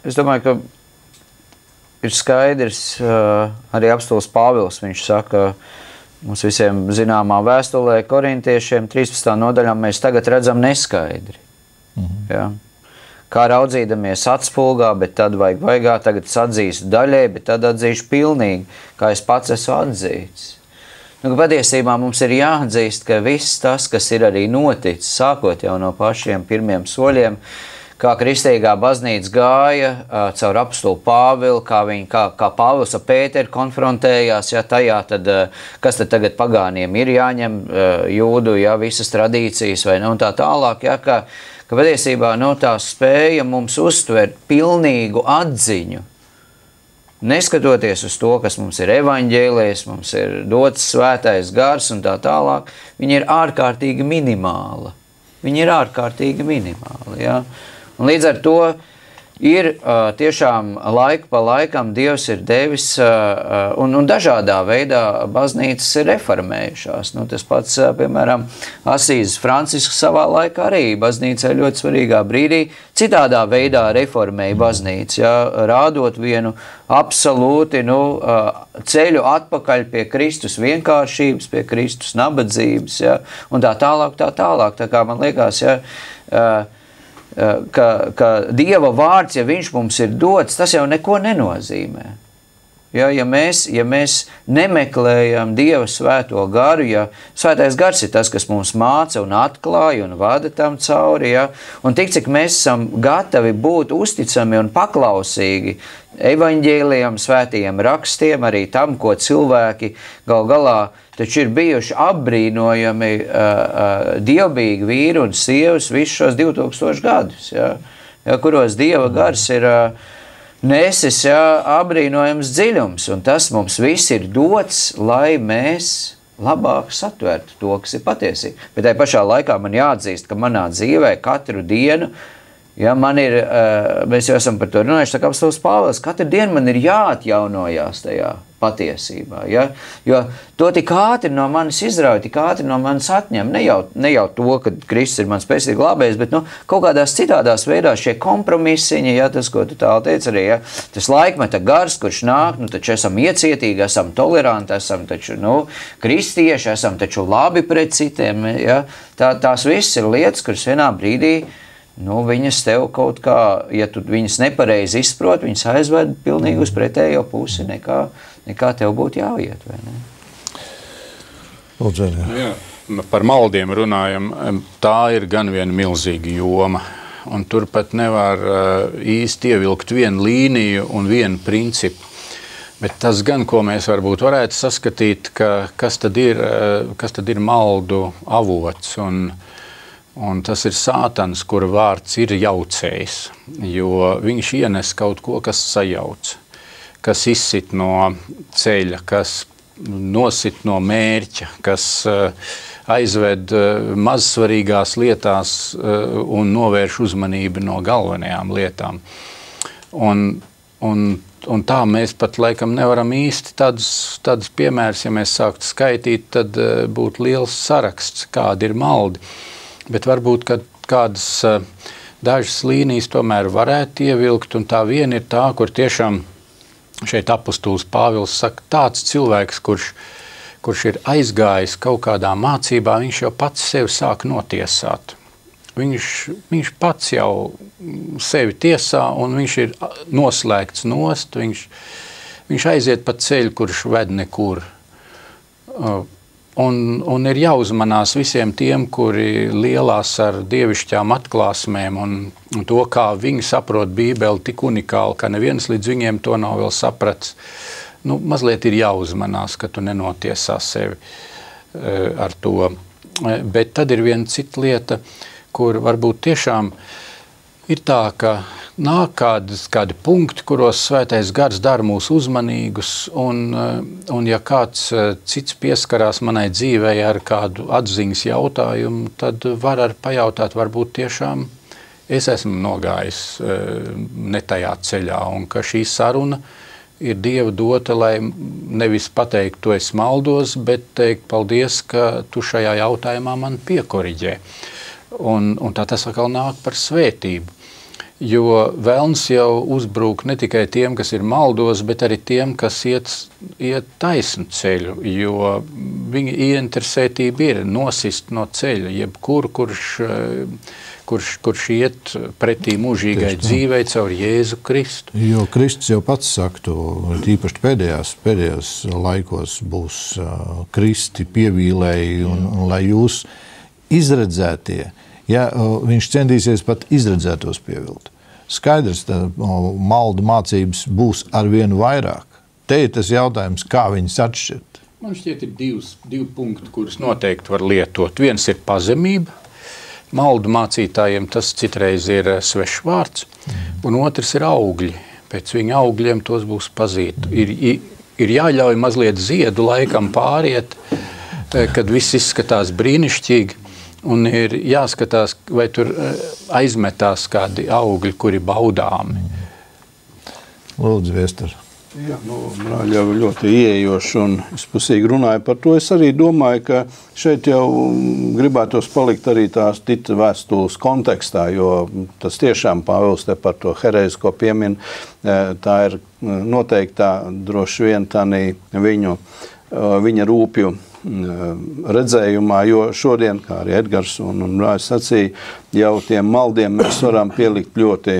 es domāju, ka ir skaidrs, arī apostuls Pāvils, viņš saka, mums visiem zināmā vēstulē korintiešiem 13. nodaļā mēs tagad redzam neskaidri. Jā. Kā raudzīdamies atspulgā, bet tad vaigā, tagad es atzīstu daļai, bet tad atzīšu pilnīgi, kā es pats esmu atzīts. Patiesībā mums ir jāatzīst, ka viss tas, kas ir arī noticis, sākot jau no pašiem pirmiem soļiem, kā kristīgā baznīca gāja caur apostulu Pāvilu, kā Pāvils ar Pēteru konfrontējās, tajā, kas tad tagad pagāniem ir jāņem, jūdu, visas tradīcijas vai un tā tālāk, ka patiesībā tā spēja mums uztvert pilnīgu atziņu, neskatoties uz to, kas mums ir evaņģēlijas, mums ir dots svētais gars un tā tālāk, viņa ir ārkārtīgi minimāla. Ja? Un līdz ar to ir tiešām laiku pa laikam Dievs ir devis un dažādā veidā baznīcas ir reformējušās. Tas pats, piemēram, Asīzes Francisks savā laikā arī baznīcai ļoti svarīgā brīdī citādā veidā reformēja baznīcu, rādot vienu absolūti ceļu atpakaļ pie Kristus vienkāršības, pie Kristus nabadzības, un tā tālāk. Tā kā man liekas, ka Dieva vārds, ja viņš mums ir dots, tas jau neko nenozīmē. Ja mēs nemeklējam Dieva svēto garu, svētais gars ir tas, kas mums māca un atklāja un vada tam cauri, un tik, cik mēs esam gatavi būt uzticami un paklausīgi evaņģēlijam, svētajiem rakstiem, arī tam, ko cilvēki gal galā taču ir bijuši apbrīnojami dievbīgi vīri un sievas visus šos 2000 gadus, kuros Dieva gars ir nesis apbrīnojams dziļums, un tas mums viss ir dots, lai mēs labāk satvertu to, kas ir patiesība. Bet tajā pašā laikā man jāatzīst, ka manā dzīvē katru dienu Ja, mēs jau esam par to runājuši, tā kā apostols Pāvils, katru dienu man ir jāatjaunojās tajā patiesībā. Ja? Jo to tik ātri no manis izrauj, tik ātri no manis atņem. Ne jau to, ka Kristus ir mans spēcīgi glābējs, bet kaut kādās citādās veidās šie kompromisiņi, ja, tas, ko tu tālu teici arī, ja, tas laikmeta gars, kurš nāk, taču esam iecietīgi, esam toleranti, esam taču kristieši, esam taču labi pret citiem. Ja? Tās viss ir lietas, kuras vienā brīdī viņas tev kaut kā, ja tu viņas nepareizi izprot, viņas aizved pilnīgi uz pretējo pusi, nekā tev būtu jāiet, vai ne? Lūdzu, jā. Par maldiem runājam, tā ir gan viena milzīga joma, un tur pat nevar īsti ievilkt vienu līniju un vienu principu. Bet tas gan, ko mēs varbūt varētu saskatīt, kas tad ir maldu avots, un tas ir Sātans, kura vārds ir jaucējs, jo viņš ienes kaut ko, kas sajauc, kas izsit no ceļa, kas nosit no mērķa, kas aizved mazsvarīgās lietās un novērš uzmanību no galvenajām lietām. Un tā mēs pat laikam nevaram īsti tādus piemērus, ja mēs sāktu skaitīt, tad būtu liels saraksts, kādi ir maldi. Bet varbūt, ka kādas dažas līnijas tomēr varētu ievilkt, un tā viena ir tā, kur tiešām šeit apostols Pāvils saka, tāds cilvēks, kurš ir aizgājis kaut kādā mācībā, viņš jau pats sevi sāk notiesāt. Viņš pats jau sevi tiesā, un viņš ir noslēgts nost, viņš aiziet pa ceļu, kurš ved nekur. Un ir jāuzmanās visiem tiem, kuri lielās ar dievišķām atklāsmēm un to, kā viņi saprot Bībeli tik unikāli, ka neviens līdz viņiem to nav vēl sapratis. Mazliet ir jāuzmanās, ka tu nenotiesā sevi ar to. Bet tad ir viena cita lieta, kur varbūt tiešām ir tā, ka nāk kādi punkti, kuros svētais gars dara mūs uzmanīgus, un ja kāds cits pieskarās manai dzīvei ar kādu atziņas jautājumu, tad var arī pajautāt, varbūt tiešām es esmu nogājis ne tajā ceļā, un ka šī saruna ir Dieva dota, lai nevis pateikt, tu esi maldos, bet teikt, paldies, ka tu šajā jautājumā man piekoriģē. Un tā tas atkal nāk par svētību. Jo velns jau uzbrūk ne tikai tiem, kas ir maldos, bet arī tiem, kas iet taisnu ceļu, jo viņa ieinteresētība ir nosist no ceļa, jebkur, kurš iet pretī mūžīgai dzīvei caur Jēzu Kristu. Jo Kristus jau pats saka to, īpaši pēdējos laikos būs kristi, pievīlēji, un lai jūs izredzētie, ja viņš centīsies pat izredzētos pievilt. Skaidrs, maldu mācības būs arvien vairāk. Te ir tas jautājums, kā viņas atšķirt. Man šķiet ir divi punkti, kurus noteikti var lietot. Viens ir pazemība. Maldu mācītājiem tas citreiz ir svešvārds. Un otrs ir augļi. Pēc viņa augļiem tos būs pazīt. Ir jāļauj mazliet ziedu laikam pāriet, kad viss izskatās brīnišķīgi. Un ir jāskatās, vai tur aizmetās kādi augļi, kuri baudāmi. Lūdzu, Viestur. Jā, brāļi jau ļoti ieejoši un izpusīgi runāja par to. Es arī domāju, ka šeit jau gribētos palikt arī tās Tita vēstules kontekstā, jo tas tiešām Pāvils te par to hereizi, ko piemin, tā ir noteikti droši vien tādī viņa rūpju redzējumā, jo šodien, kā arī Edgars un Brāļs sacīja, jau tiem maldiem mēs varam pielikt ļoti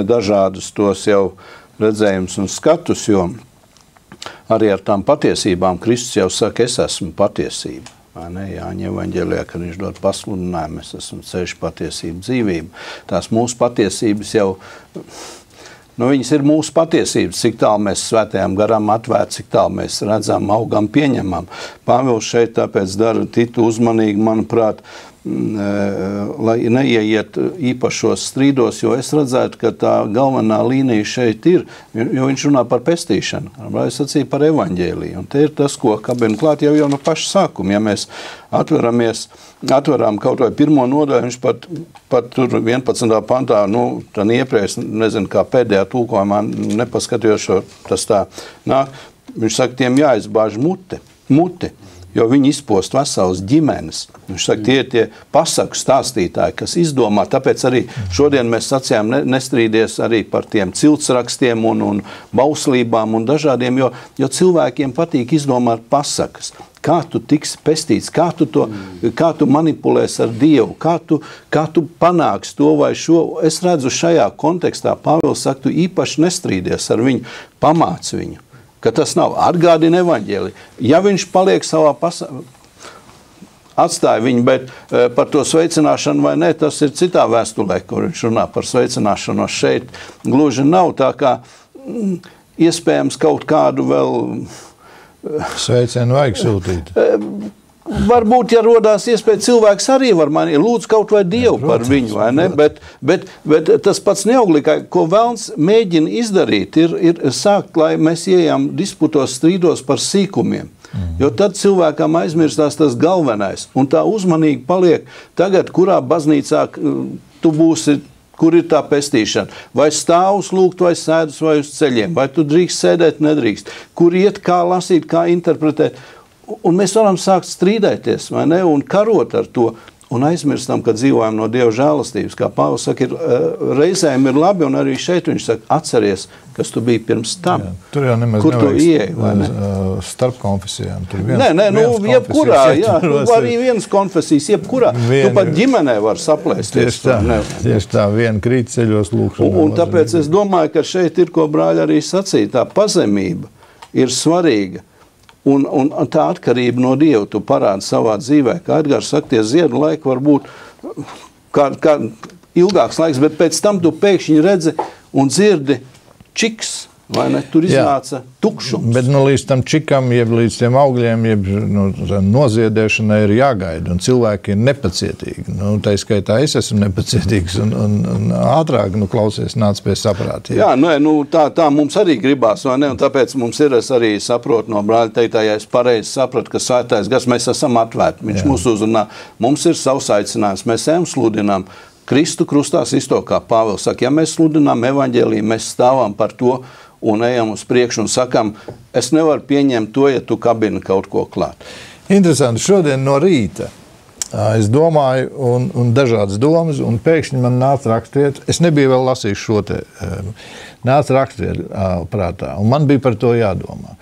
dažādus tos jau redzējumus un skatus, jo arī ar tām patiesībām Kristus jau saka, es esmu patiesība. Jāņa evaņģēlijā, kad viņš dod pasludinājumu, mēs esam ceļš, patiesība, dzīvība. Tās mūsu patiesības jau viņas ir mūsu patiesības, cik tālu mēs svētajām garām atvērt, cik tālu mēs redzam, augam, pieņemam. Pāvils šeit tāpēc dara Titu uzmanīgi, manuprāt, lai neieiet īpašos strīdos, jo es redzētu, ka tā galvenā līnija šeit ir, jo viņš runā par pestīšanu, es sacīju par evaņģēliju, un te ir tas, ko kabina klāt jau no paša sākuma, ja mēs atveram kaut vai pirmo nodaļu, viņš pat tur 11. pantā, tad iepriekš, nezinu, kā pēdējā tulkojumā nepaskatījos šo, tas tā nāk, viņš saka, tiem jāizbāž muti, jo viņi izpost veselas ģimenes. Viņš saka, tie pasaku stāstītāji, kas izdomā, tāpēc arī šodien mēs sacījām nestrīdies arī par tiem ciltsrakstiem un bauslībām un dažādiem, jo cilvēkiem patīk izdomāt pasakas. Kā tu tiksi pestīts, kā tu manipulēsi ar Dievu, kā tu panāks to vai šo. Es redzu šajā kontekstā, Pāvils saka, tu īpaši nestrīdies ar viņu, pamāc viņu. Ka tas nav atgādina evaņģēliju. Ja viņš paliek savā atstāja viņu, bet par to sveicināšanu vai ne, tas ir citā vēstulē, kur viņš runā par sveicināšanos šeit. Gluži nav tā kā iespējams kaut kādu vēl... Sveicienu vajag sūtīt. Varbūt, ja rodās iespēja, cilvēks arī var manīt, lūdzu kaut vai Dievu par viņu, vai ne? Bet tas pats neobligāti, ko velns mēģina izdarīt, ir sākt, lai mēs ieejam disputos, strīdos par sīkumiem. Jo tad cilvēkam aizmirstās tas galvenais, un tā uzmanīgi paliek tagad, kurā baznīcā tu būsi, kur ir tā pestīšana. Vai stāvus lūgt, vai sēdus, vai uz ceļiem, vai tu drīkst sēdēt, nedrīkst, kur iet, kā lasīt, kā interpretēt. Un mēs varam sākt strīdēties, vai ne, un karot ar to, un aizmirstam, ka dzīvojam no Dieva žēlastības. Kā Pāvils saka, reizēm ir labi, un arī šeit viņš saka, atceries, kas tu biji pirms tam. Jā, tur jau nemaz kur tu ieeji, vai ne? Starp konfesijām. Jebkurā, jā, arī vienas konfesijas, jebkurā. Tu pat ģimenē var saplēsties. Tieši tā, viena krīt ceļos lūkšana. Un tāpēc es domāju, ka šeit ir, ko brāļi arī sacīja, tā pazemība ir svarīga. Un tā atkarība no Dieva tu parādi savā dzīvē. Kā Edgars saka, tie ziedu laiki var būt kā ilgāks laiks, bet pēc tam tu pēkšņi redzi un dzirdi čiks, vai ne? Tur iznāca tukšums. Bet līdz tam čikam, jeb līdz tiem augļiem, jeb noziedēšanai ir jāgaida, un cilvēki ir nepacietīgi. Tā skaitā es esmu nepacietīgs, un ātrāk, klausies, nāc pie saprāta. Jā, tā mums arī gribās, vai ne? Un tāpēc mums ir, es arī saprotu no brāļa teiktā, ja es pareizi sapratu, ka svētais gars, mēs esam atvērti, viņš mūs uzrunā, mums ir savs aicinājums, mēs ejam sludinām, Kristu krustās isto, kā Pāvils saka, ja mēs sludinām evaņģēliju, mēs stāvam par to un ejam uz priekšu un sakam, es nevaru pieņemt to, ja tu kabini kaut ko klāt. Interesanti, šodien no rīta es domāju un dažādas domas, un pēkšņi man nāca rakstiet, es nebiju vēl lasījis šo te, nāca rakstiet prātā, un man bija par to jādomā.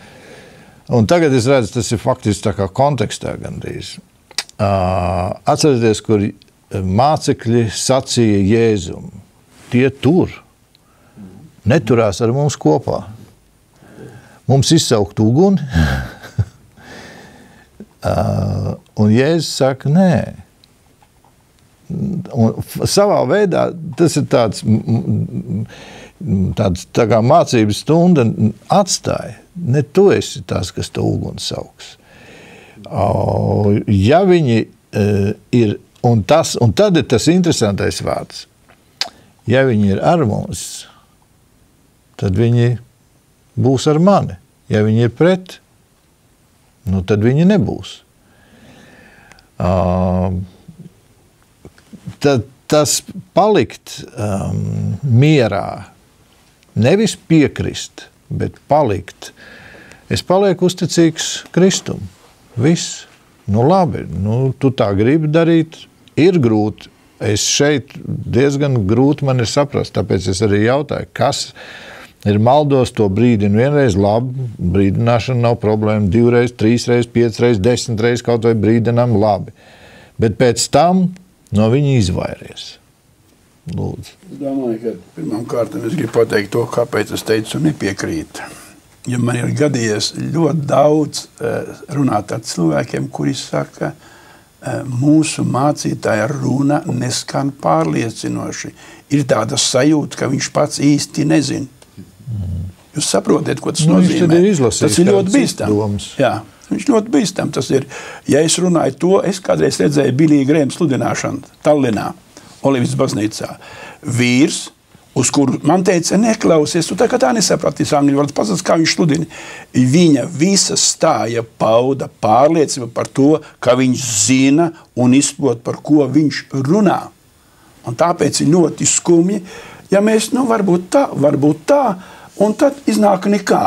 Un tagad es redzu, tas ir faktiski tā kā kontekstā gandrīz. Atcerieties, kur mācekļi sacīja Jēzum, tie tur neturās ar mums kopā. Mums izsaukt uguni. Un Jēzus saka, nē. Un savā veidā tas ir tāds tā kā mācības stunda atstāja. Ne tu esi tās, kas to uguni sauks. Ja viņi ir, un tad ir tas interesantais vārds. Ja viņi ir ar mums, tad viņi būs ar mani. Ja viņi ir pret, tad viņi nebūs. Tad tas palikt mierā, nevis piekrist, bet palikt. Es palieku uzticīgs Kristum. Viss. Labi, tu tā gribi darīt, ir grūti. Es šeit diezgan grūti man ir saprast, tāpēc es arī jautāju, kas ir maldos, to brīdinu vienreiz, labi, brīdināšana nav problēma, 2 reizes, 3 reizes, 5 reizes, 10 reizes kaut vai brīdinām, labi. Bet pēc tam no viņa izvairies. Lūdzu. Es domāju, ka pirmām kārtām es gribu pateikt to, kāpēc es teicu nepiekrīt. Ja man ir gadījies ļoti daudz runāt ar cilvēkiem, kuri saka, mūsu mācītāja runa neskan pārliecinoši. Ir tāda sajūta, ka viņš pats īsti nezina. Jūs saprotiet, ko tas nozīmē? Tas ir ļoti bīstami. Jā. Viņš ļoti bīstam tas ir. Ja es runāju to, es kādreiz redzēju Bilija Grēma sludināšanu Tallinā, Olivas baznīcā. Vīrs, uz kuru man teica, neklausies, tu tā kā tā nesapratīs angļu valodu, pasaka, kā viņš sludina. Viņa visa stāja pauda pārliecība par to, ka viņš zina un izprot, par ko viņš runā. Un tāpēc ir ļoti skumji, ja mēs, varbūt tā, un tad iznāk nekā.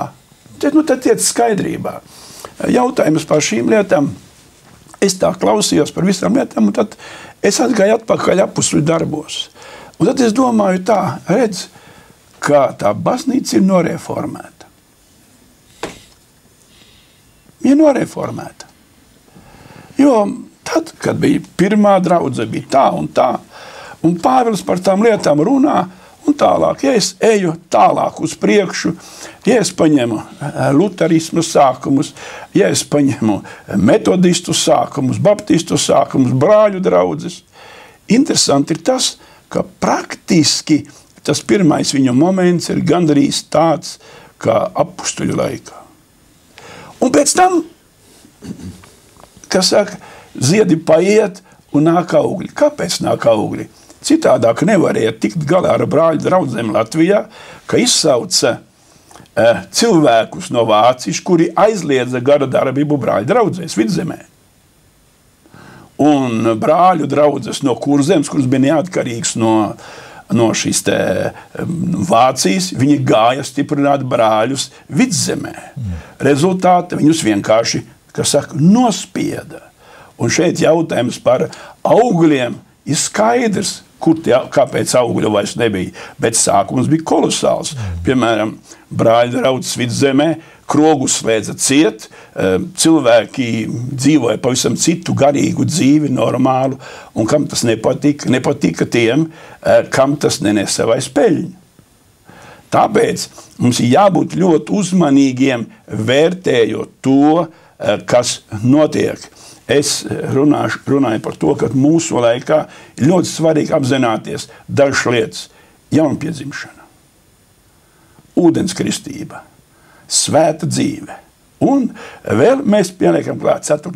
Tad iet skaidrībā. Jautājums par šīm lietām, es tā klausījos par visām lietām, un tad es atgāju atpakaļ apusļu darbos. Un tad es domāju tā, redz, kā tā baznīca ir noreformēta. Ir noreformēta. Jo tad, kad bija pirmā draudze, bija tā, un Pāvils par tām lietām runā, un tālāk, ja es eju tālāk uz priekšu, ja es paņemu luterismu sākumus, ja es paņemu metodistu sākumus, baptistu sākumus, brāļu draudzes, interesanti ir tas, ka praktiski tas pirmais viņa moments ir gandrīz tāds, kā apustuļu laikā. Un pēc tam, kas saka, ziedi paiet un nāk augļi. Kāpēc nāk augļi? Citādāk nevarēja tikt galā ar brāļu draudzēm Latvijā, ka izsauca cilvēkus no Vācijas, kuri aizliedza gara darbību brāļu draudzēs Vidzemē. Un brāļu draudzes no Kurzemes, kuras bija neatkarīgs no šīs te Vācijas, viņi gāja stiprināt brāļus Vidzemē. Rezultāti viņus vienkārši, kas saka, nospieda. Un šeit jautājums par augļiem ir skaidrs, kāpēc augļu vairs nebija, bet sākums bija kolosāls. Piemēram, brāļu draudzes Vidzemē, krogus slēdza ciet, cilvēki dzīvoja pavisam citu garīgu dzīvi, normālu, un kam tas nepatika tiem, kam tas nenesa vai peļņu. Tāpēc mums ir jābūt ļoti uzmanīgiem, vērtējot to, kas notiek. Es runāju par to, ka mūsu laikā ir ļoti svarīgi apzināties dažas lietas. Jaunpiedzimšana, ūdenskristība, svēta dzīve. Un vēl mēs pieliekam klāt 4.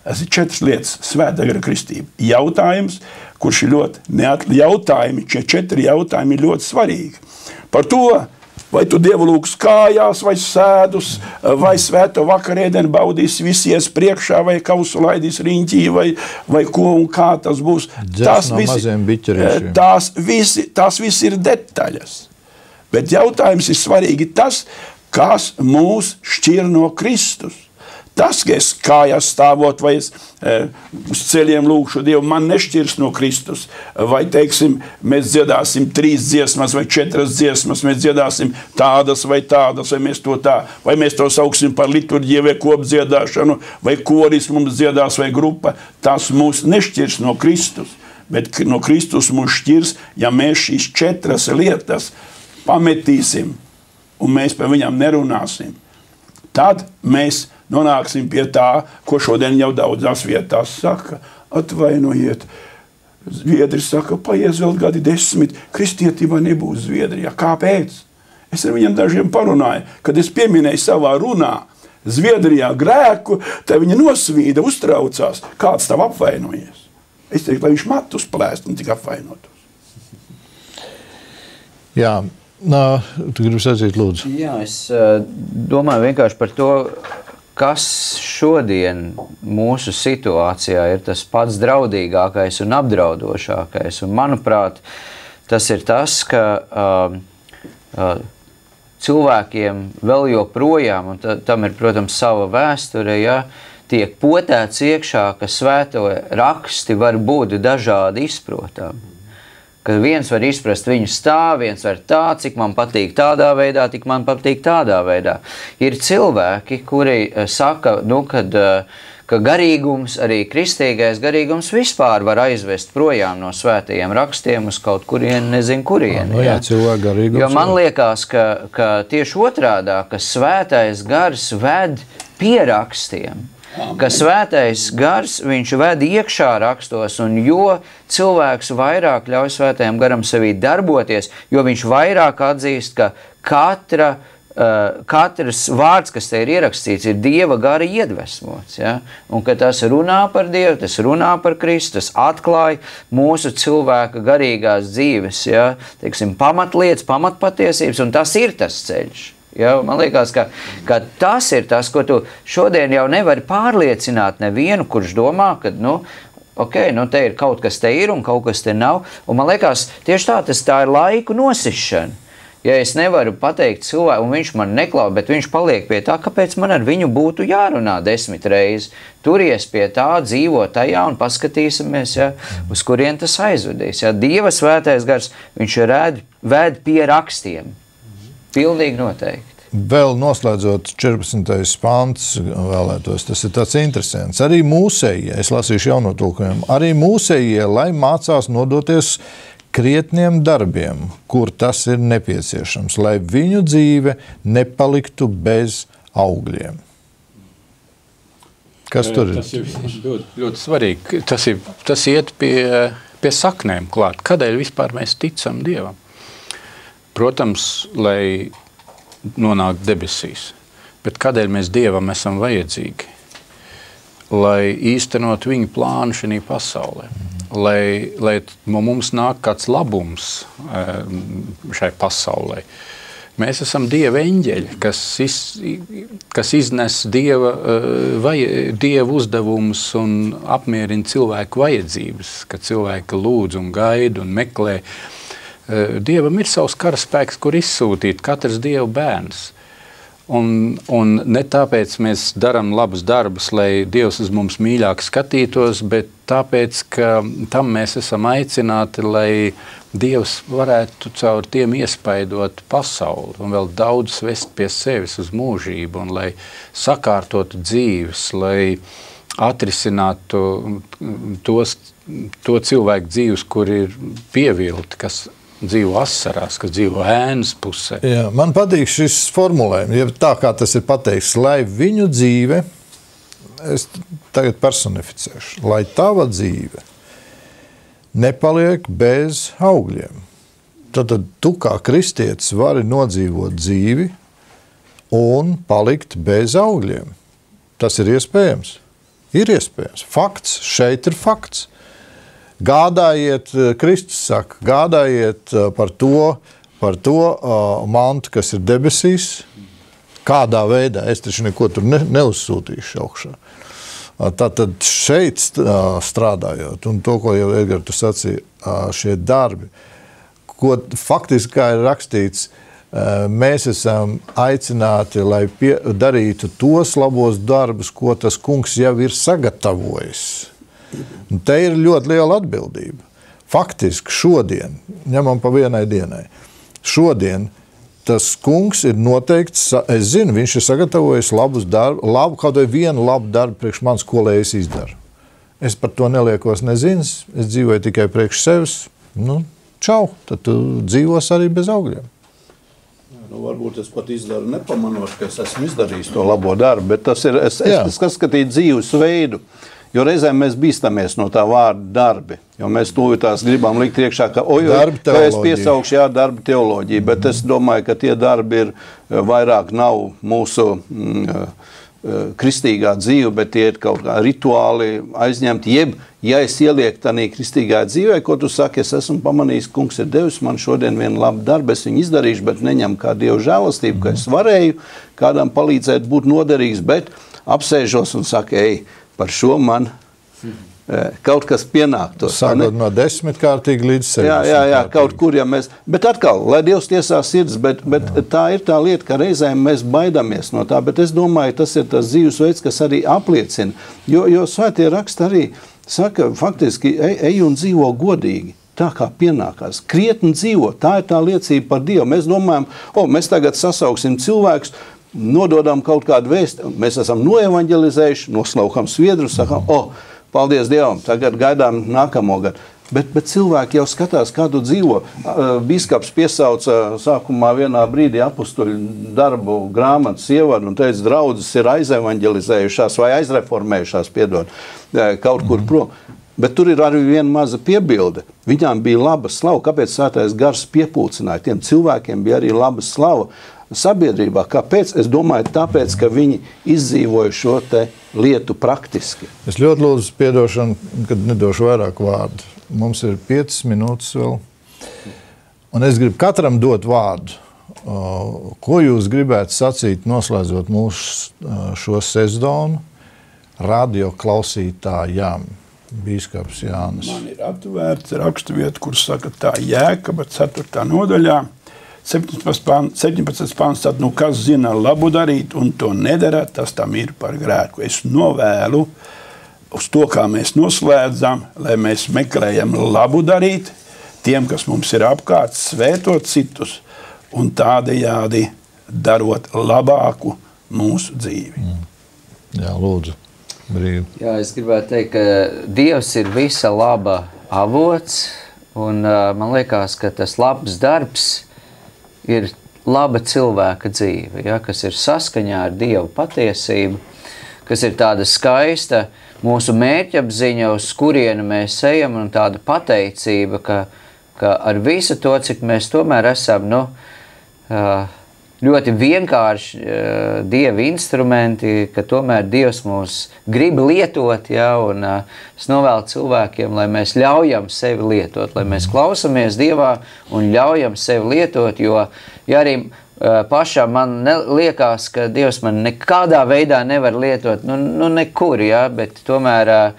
Tas ir 4 lietas. Svēta gara kristība. Jautājums, kurš ir ļoti jautājumi, 4 jautājumi ir ļoti svarīgi. Par to, vai tu Dievu lūgs kājās, vai sēdus, vai svēto vakarēdienu baudīs visies priekšā, vai kausu laidīs riņķī, vai ko un kā tas būs. Tās visi ir detaļas. Bet jautājums ir svarīgi tas, kas mūs šķir no Kristus. Tas, ka es kājās stāvot, vai es uz ceļiem lūkšu Dievu, man nešķirs no Kristus. Vai, teiksim, mēs dziedāsim 3 dziesmas vai 4 dziesmas, mēs dziedāsim tādas vai tādas, vai mēs to sauksim par liturģiju vai kopdziedāšanu, vai koris mums dziedās vai grupa. Tas mūs nešķirs no Kristus, bet no Kristus mūs šķirs, ja mēs šīs 4 lietas pametīsim un mēs par viņām nerunāsim. Tad mēs nonāksim pie tā, ko šodien jau daudzās vietās saka. Atvainojiet, Zviedri saka, paies vēl gadi 10, kristietībā nebūs Zviedrijā. Kāpēc? Es ar viņiem dažiem parunāju, kad es pieminēju savā runā Zviedrijā grēku, tad viņi nosvīda, uztraucās, kāds tav apvainojies. Es teiktu, lai viņš matus plēst un tik apvainotos. Jā. Tu gribi sacīt, lūdzu? Jā, es domāju vienkārši par to, kas šodien mūsu situācijā ir tas pats draudīgākais un apdraudošākais. Un, manuprāt, tas ir tas, ka cilvēkiem vēl joprojām, un tam ir, protams, sava vēsture, ja, tiek potēts iekšā, ka svēto raksti var būt dažādi izprotami. Ka viens var izprast viņu stāv, viens var tā, cik man patīk tādā veidā, tik man patīk tādā veidā. Ir cilvēki, kuri saka, ka garīgums, arī kristīgais garīgums vispār var aizvest projām no svētajiem rakstiem uz kaut kurien, nezinu kurien. Jā, cilvēku garīgums. Jo man liekas, ka tieši otrādā, ka svētais gars ved pie rakstiem. Ka svētais gars, viņš ved iekšā rakstos, un jo cilvēks vairāk ļauj svētajam garam sevī darboties, jo viņš vairāk atzīst, ka katra katrs vārds, kas te ir ierakstīts, ir Dieva gara iedvesmots. Ja? Un ka tas runā par Dievu, tas runā par Kristu, tas atklāja mūsu cilvēka garīgās dzīves, ja? Teiksim, pamatlietas, pamatpatiesības, un tas ir tas ceļš. Ja? Man liekas, ka tas ir tas, ko tu šodien jau nevari pārliecināt nevienu, kurš domā, ka, te ir kaut kas te ir un kaut kas te nav. Un man liekas, tieši tā ir laiku nosišana. Ja es nevaru pateikt cilvēku, un viņš man neklauj, bet viņš paliek pie tā, kāpēc man ar viņu būtu jārunā 10 reizes. Turies pie tā, dzīvo tajā un paskatīsimies, ja, uz kurien tas aizvedīs. Ja. Dieva svētais gars, viņš ved pie rakstiem. Pilnīgi noteikti. Vēl noslēdzot 14. pants vēlētos, tas ir tāds interesants. Arī mūsējie, es lasīšu jauno tulkojumu, arī mūsējie, lai mācās nodoties krietniem darbiem, kur tas ir nepieciešams, lai viņu dzīve nepaliktu bez augļiem. Kas tur ir? Tas ir ļoti svarīgi. Tas iet pie saknēm klāt. Kādēļ vispār mēs ticam Dievam? Protams, lai nonāktu debesīs. Bet kādēļ mēs Dievam esam vajadzīgi? Lai īstenot viņa plānu šajā pasaulē. Lai no mums nāk kāds labums šai pasaulē. Mēs esam Dieva eņģeļi, kas iznes Dieva uzdevumus un apmierina cilvēku vajadzības, kad cilvēki lūdz un gaida un meklē. Dievam ir savs karaspēks, kur izsūtīt katrs Dieva bērns. Un ne tāpēc mēs darām labus darbus, lai Dievs uz mums mīļāk skatītos, bet tāpēc, ka tam mēs esam aicināti, lai Dievs varētu caur tiem iespaidot pasauli un vēl daudz vest pie sevis uz mūžību, un lai sakārtotu dzīves, lai atrisinātu to cilvēku dzīves, kur ir pievilti, kas dzīvo asarās, kas dzīvo ēnas pusē. Jā, man patīk šis formulējums, ja tā kā tas ir pateikts, lai viņu dzīve, es tagad personificēšu, lai tava dzīve nepaliek bez augļiem. Tad tu kā kristietis vari nodzīvot dzīvi un palikt bez augļiem. Tas ir iespējams. Ir iespējams. Fakts, šeit ir fakts. Gādājiet, Kristus saka, gādājiet par to mantu, kas ir debesīs, kādā veidā, es taču neko tur neuzsūtīšu augšā. Tātad šeit strādājot, un to, ko jau Edgars tu sacīja, šie darbi, ko faktiski, kā ir rakstīts, mēs esam aicināti, lai darītu tos labos darbus, ko tas kungs jau ir sagatavojis. Un te ir ļoti liela atbildība. Faktiski šodien, ņemam pa vienai dienai, šodien tas kungs ir noteikts, es zinu, viņš ir sagatavojis labus darbu, kaut vai vienu labu darbu priekš manis, ko lai es izdaru. Es par to neliekos nezins, es dzīvoju tikai priekš sevis, čau, tad tu dzīvos arī bez augļiem. Varbūt es pat izdaru nepamanot, ka es esmu izdarījis to labo darbu, bet tas ir, es skatīju dzīves veidu. Jo reizēm mēs bīstamies no tā vārda darbi, jo mēs tās gribam likt iekšā, ka es piesaukšu, darba teoloģija, bet es domāju, ka tie darbi ir vairāk nav mūsu kristīgā dzīve, bet tie ir kaut kā rituāli aizņemti, jeb, ja es ielieku tādā kristīgā dzīvē, ko tu saki, es esmu pamanījis, kungs ir devis man šodien vienu labu darbu, es viņu izdarīšu, bet neņem kā Dieva žēlastību, ka es varēju kādam palīdzēt būt noderīgs, bet apsēžos un saku, par šo man kaut kas pienāktos. Sākot no 10 kārtīgi līdz 70. Jā, kaut kur, ja mēs... Bet atkal, lai Dievs tiesā sirds, bet tā ir tā lieta, ka reizēm mēs baidamies no tā, bet es domāju, tas ir tas dzīvesveids, kas arī apliecina. Jo svētie raksti arī saka, faktiski, ej un dzīvo godīgi. Tā kā pienākās. Krietni dzīvo, tā ir tā liecība par Dievu. Mēs domājam, mēs tagad sasauksim cilvēkus, nododam kaut kādu vēstu, mēs esam noevanģelizējuši, noslaukam sviedrus, sakam, paldies Dievam, tagad gaidām nākamo gadu. Bet cilvēki jau skatās, kā tu dzīvo. Biskaps piesauca sākumā vienā brīdī apustuļu darbu grāmatas ievadu un teica, draudzes ir aizevanģelizējušās vai aizreformējušās, kaut kur prom. Bet tur ir arī viena maza piebilde. Viņām bija laba slava. Kāpēc svētais gars piepulcināja? Tiem cilvēkiem bija arī laba slava. sabiedrībā. Kāpēc? Es domāju, tāpēc, ka viņi izdzīvoja šo te lietu praktiski. Es ļoti lūdzu piedošanu, kad nedošu vairāk vārdu. Mums ir 5 minūtes vēl. Un es gribu katram dot vārdu. Ko jūs gribētu sacīt, noslēdzot mūsu šo sezonu radio klausītājām? Bīskaps Jānis. Man ir atvērts raksturvieta, kur saka tā Jēkaba 4. nodaļā, 17. pants, tad, kas zina labu darīt un to nedara, tas tam ir par grēku. Es novēlu uz to, kā mēs noslēdzam, lai mēs meklējam labu darīt tiem, kas mums ir apkārt, svētot citus un tādējādi darot labāku mūsu dzīvi. Jā, lūdzu. Brīvi. Jā, es gribētu teikt, ka Dievs ir visa laba avots, un man liekas, ka tas labs darbs ir laba cilvēka dzīve, ja, kas ir saskaņā ar Dievu patiesību, kas ir tāda skaista mūsu mērķapziņa, uz kurienu mēs ejam, un tāda pateicība, ka ar visu to, cik mēs tomēr esam, ļoti vienkārši Dieva instrumenti, ka tomēr Dievs mūs grib lietot, ja, un es novēlu cilvēkiem, lai mēs ļaujam sevi lietot, lai mēs klausamies Dievā un ļaujam sevi lietot, jo ja arī pašam man liekas, ka Dievs man nekādā veidā nevar lietot, nekur, ja, bet tomēr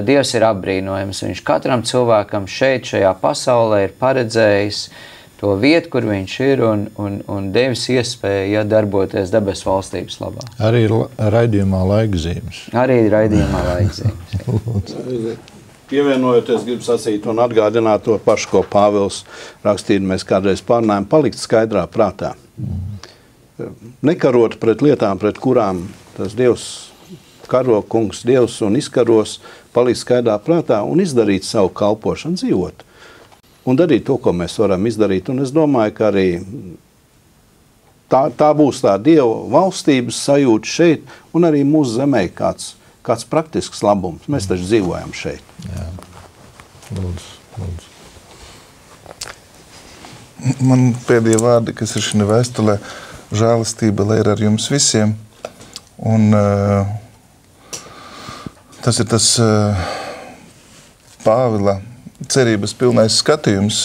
Dievs ir apbrīnojams. Viņš katram cilvēkam šeit, šajā pasaulē ir paredzējis to vietu, kur viņš ir, un devis iespēju darboties debesu valstības labā. Arī raidījumā laikzīmes. Arī raidījumā laikzīmes. Pievienojoties, gribu sacīt un atgādināt to pašu, ko Pāvils rakstīja, mēs kādreiz pārnājam, palikt skaidrā prātā. Nekarot pret lietām, pret kurām tas Dievs karo, kungs Dievs un izkaros, palikt skaidrā prātā un izdarīt savu kalpošanu, dzīvot. Un darīt to, ko mēs varam izdarīt. Un es domāju, ka arī tā būs tā Dieva valstības sajūta šeit un arī mūsu zemē kāds praktisks labums. Mēs taču dzīvojam šeit. Jā. Lūdzu. Man pēdējie vārdi, kas ir šī vēstulē, žēlastība, lai ir ar jums visiem. Un tas ir tas Pāvila cerības pilnais skatījums.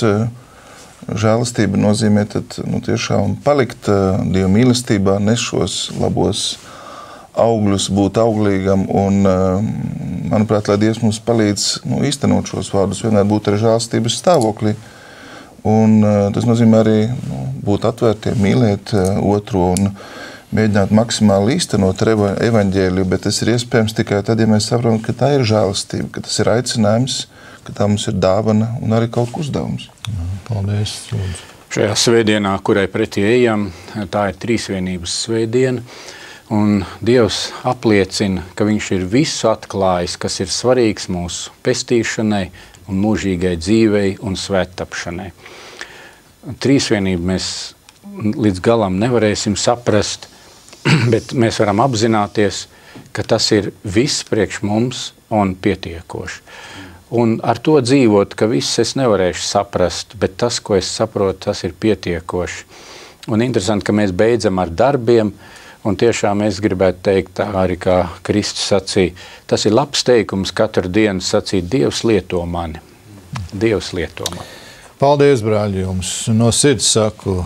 Žēlastība nozīmē tad, tiešām palikt Dieva mīlestībā, nes šos labos augļus, būt auglīgam un, manuprāt, lai Dievs mums palīdz īstenot šos vārdus, vienmēr būt ar žēlastības stāvoklī. Un tas nozīmē arī būt atvērtiem, mīlēt otru un mēģināt maksimāli īstenot evaņģēliju, bet tas ir iespējams tikai tad, ja mēs saprotam, ka tā ir žēlastība, ka tas ir aicinājums, ka tā mums ir dāvana un arī kaut kas uzdevums. Paldies. Lūdzu. Šajā svētdienā, kurai pretī ejam, tā ir trīsvienības svētdiena, un Dievs apliecina, ka viņš ir visu atklājis, kas ir svarīgs mūsu pestīšanai un mūžīgai dzīvei un svēttapšanai. Trīsvienību mēs līdz galam nevarēsim saprast, bet mēs varam apzināties, ka tas ir viss priekš mums un pietiekoši. Un ar to dzīvot, ka viss es nevarēšu saprast, bet tas, ko es saprotu, tas ir pietiekoši. Un interesanti, ka mēs beidzam ar darbiem, un tiešām es gribētu teikt, arī kā Kristus sacīja, tas ir labs teikums katru dienu sacīt, Dievs lieto mani. Dievs lieto mani. Paldies, brāļi, jums. No sirds saku,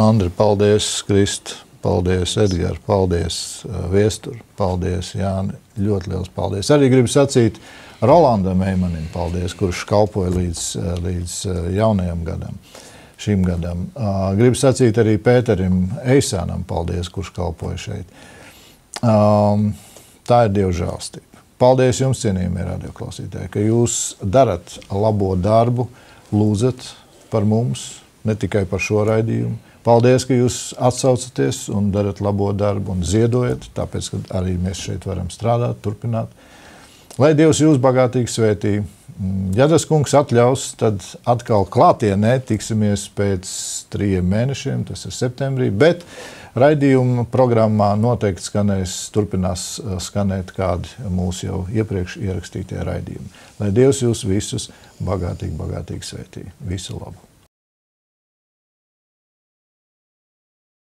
Andri, paldies, Kristu, paldies, Edgar, paldies, Viestur, paldies, Jāni, ļoti liels paldies. Arī gribu sacīt, Rolandam Eimanim paldies, kurš kalpoja līdz jaunajam gadam, šim gadam. Gribu sacīt arī Pēterim Eisānam paldies, kurš kalpoja šeit. Tā ir Dieva žēlstība. Paldies jums, cienījamie radioklausītāji, ka jūs darat labo darbu, lūdzat par mums, ne tikai par šo raidījumu. Paldies, ka jūs atsaucaties un darat labo darbu un ziedojat, tāpēc, ka arī mēs šeit varam strādāt, turpināt. Lai Dievs jūs bagātīgi svētī. Ja tas kungs atļaus, tad atkal klātienē tiksimies pēc 3 mēnešiem, tas ir septembrī, bet raidījuma programmā noteikti turpinās skanēt kādi mūsu jau iepriekš ierakstītie raidījumi. Lai Dievs jūs visus bagātīgi svētī. Visu labu!